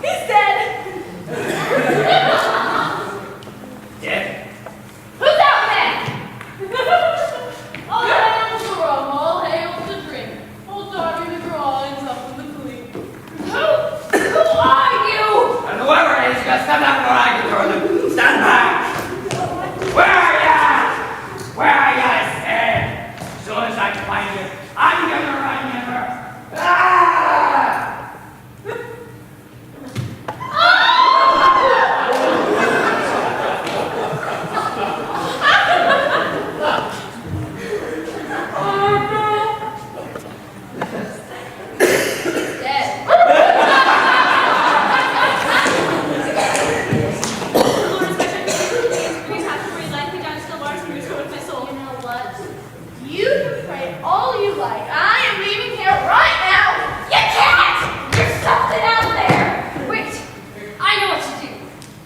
He's dead. Dead? Who's out there? All hail the rum, all hail the drink. Old Darby the drawings up in the fleet. Who are you? And whoever it is, just step out where I can throw them. Stand back! Where are ya? Where are ya, I said? As soon as I find you, I'm gonna run you over. Ah! Dead. You know what? You can pray all you like. I am leaving here right now. You can't! There's something out there! Wait, I know what to do.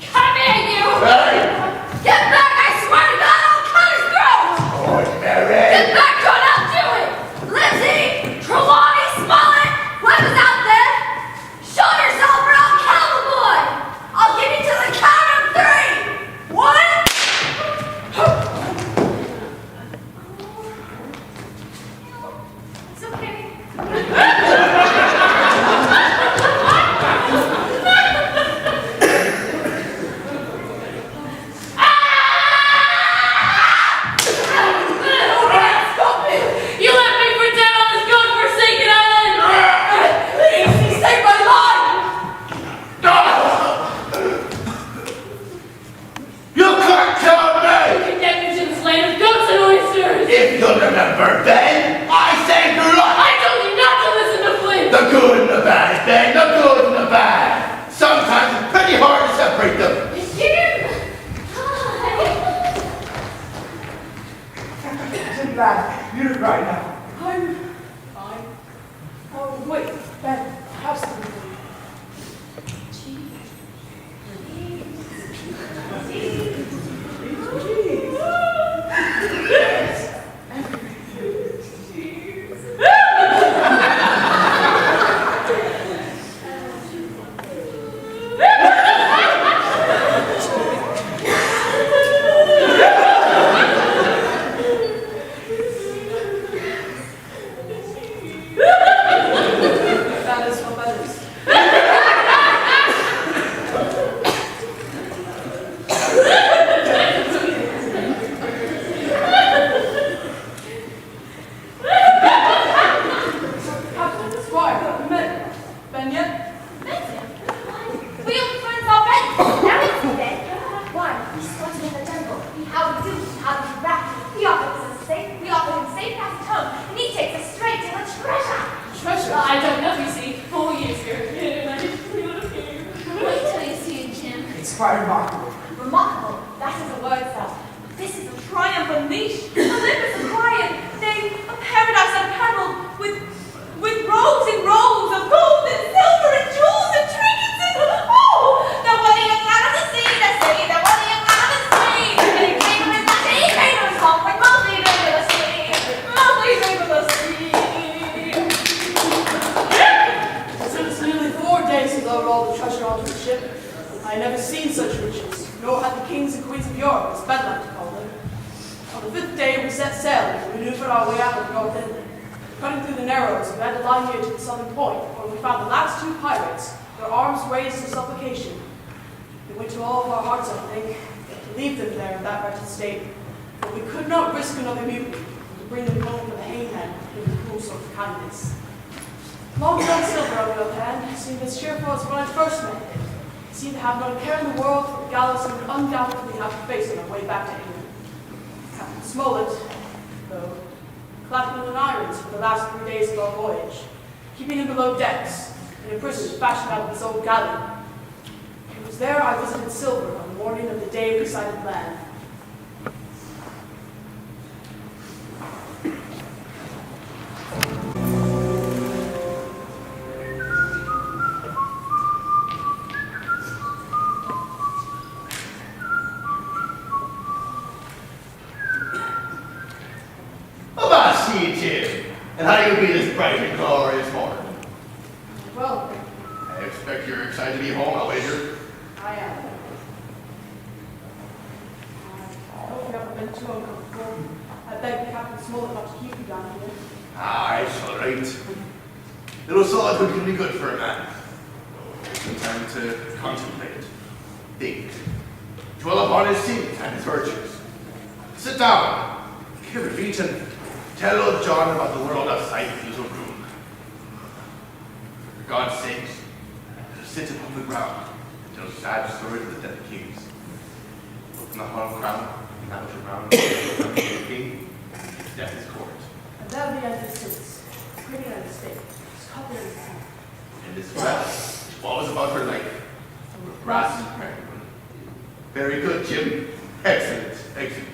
Come here, you! Hey! Get back! I swear to God, I'll cut his throat! Oh, Mary! Get back, good, I'll do it! Lizzie! Trelawney, Smollett! Whoever's out there! Show yourself or I'll kill the boy! I'll give you to the count of 3! 1! It's okay. You left me for dead on this godforsaken island. He saved my life! You can't tell me! Condemn you to this land of goats and oysters. If you'll remember, Ben, I saved your life! I told you not to listen to Flint. The good and the bad, Ben, the good and the bad. Sometimes it's pretty hard to separate them. Too bad. You're right now. I'm fine. Oh, wait, Ben, absolutely. That is what that is. Captain, Squire, have you met Ben yet? We old friends already. Now it's dead. Why? He spotted in the jungle. How we do, how we rap. We offer us safe. We offer him safe passage home, and he takes us straight to the treasure. Treasure. I don't know, you see. 4 years here. And I just feel it here. Wait till you see it, Jim. It's quite remarkable. Remarkable. That is a word, sir. This is a triumph unleashed. Olympus and Priam. They a paradise unparalleled with rows and rows of gold and silver and jewels and trinkets and the wedding of out of the sea, the sea, the wedding of out of the sea. And he came to his land, he came to his home, like mostly baby the sea, mostly baby the sea. Since nearly 4 days since I rolled the treasure onto the ship, I had never seen such riches, nor had the kings and queens of Europe, as Ben liked to call them. On the 5th day, we set sail and maneuvered our way out of North Italy. Cutting through the Narrows, we had to lie near to the southern point, where we found the last 2 pirates, their arms raised in supplication. It went to all of our hearts, I think, to leave them there in that wretched state. But we could not risk another mutiny, to bring them home for the hangman with a cruel sort of kindness. Long John Silver, on the other hand, seemed as cheerful as when I first met him. He seemed to have not a care in the world for the gallows he would undoubtedly have to face on our way back to England. Captain Smollett, though, clapped him in irons for the last 3 days of our voyage, keeping him below decks, in a prison fashioned out of his old galley. It was there I visited Silver on the morning of the day we sighted land. tea, Jim. And how you be this bright and glorious morning? Well, I expect you're excited to be home, I'll wager. I am. I hope you haven't been too uncomfortable. I beg Captain Smollett not to keep you down here. Ah, it's all right. Little solitude can be good for a man. Some time to contemplate, think, dwell upon his sins and his virtues. Sit down, give a feet, and tell old John about the world outside his little room. For God's sake, sit upon the ground and tell sad stories of the dead kings. Open the hollow crown, now to round, the king, death is court. And there the end is sits, pretty on his face, his cup in his hand. And this breath, what was about her life? Brass and crown. Very good, Jim. Excellent, excellent.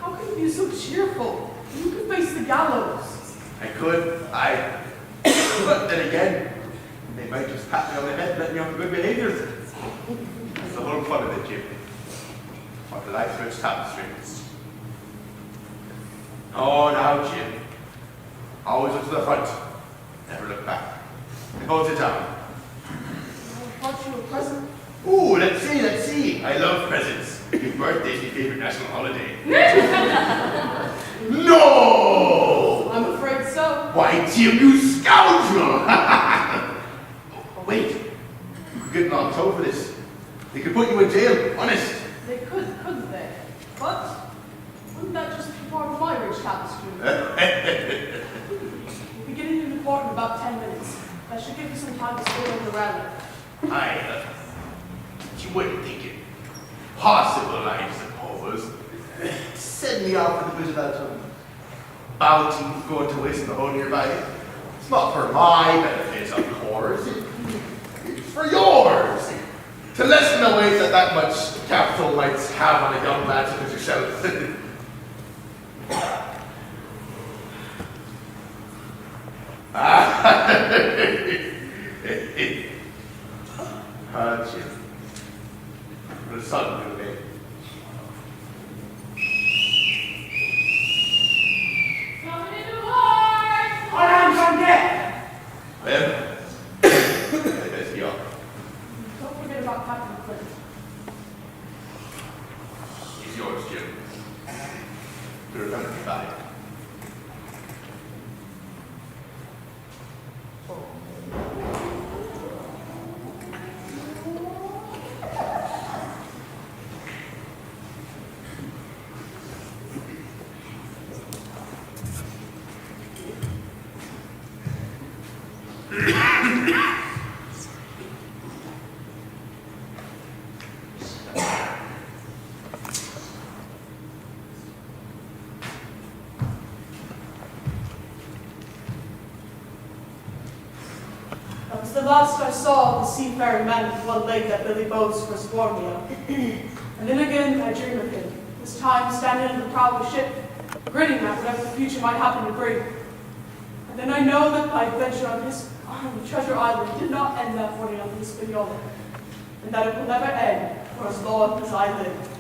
How can you be so cheerful? You could face the gallows. I could, but then again, they might just pat me on the head and let me off for good behaviors. That's the whole fun of it, Jim. What a life's rich tapestry. Oh, now, Jim. Always look to the front. Never look back. Hold it down. I brought you a present. Ooh, let's see. I love presents. Your birthday's my favorite national holiday. No! I'm afraid so. Why, Jim, you scoundrel! Oh, wait. You're getting on toe for this. They could put you in jail, honest. They couldn't they? But wouldn't that just be part of my rich tapestry? We'll be getting into court in about 10 minutes. That should give you some time to stay on the rally. You wouldn't think it possible, I suppose. Send me off with a bit of that bounty going to waste in the hole nearby. It's not for my benefit, of course. It's for yours. To lessen the weight that much capital might have on a young lad such as yourself. Jim. The sun will be. Coming in the Lord! Alarms on deck! Well, I best be off. Don't forget about Captain Flint. He's yours, Jim. To remember me by. That was the last I saw of the seafaring man with one leg that Billy Bones first warned me of. And then again, I dream of him, this time standing in the prow of a ship, grinning at whatever the future might happen to bring. And then I know that my adventure on Treasure Island did not end that morning on Hispaniola, and that it will never end for as long as I live.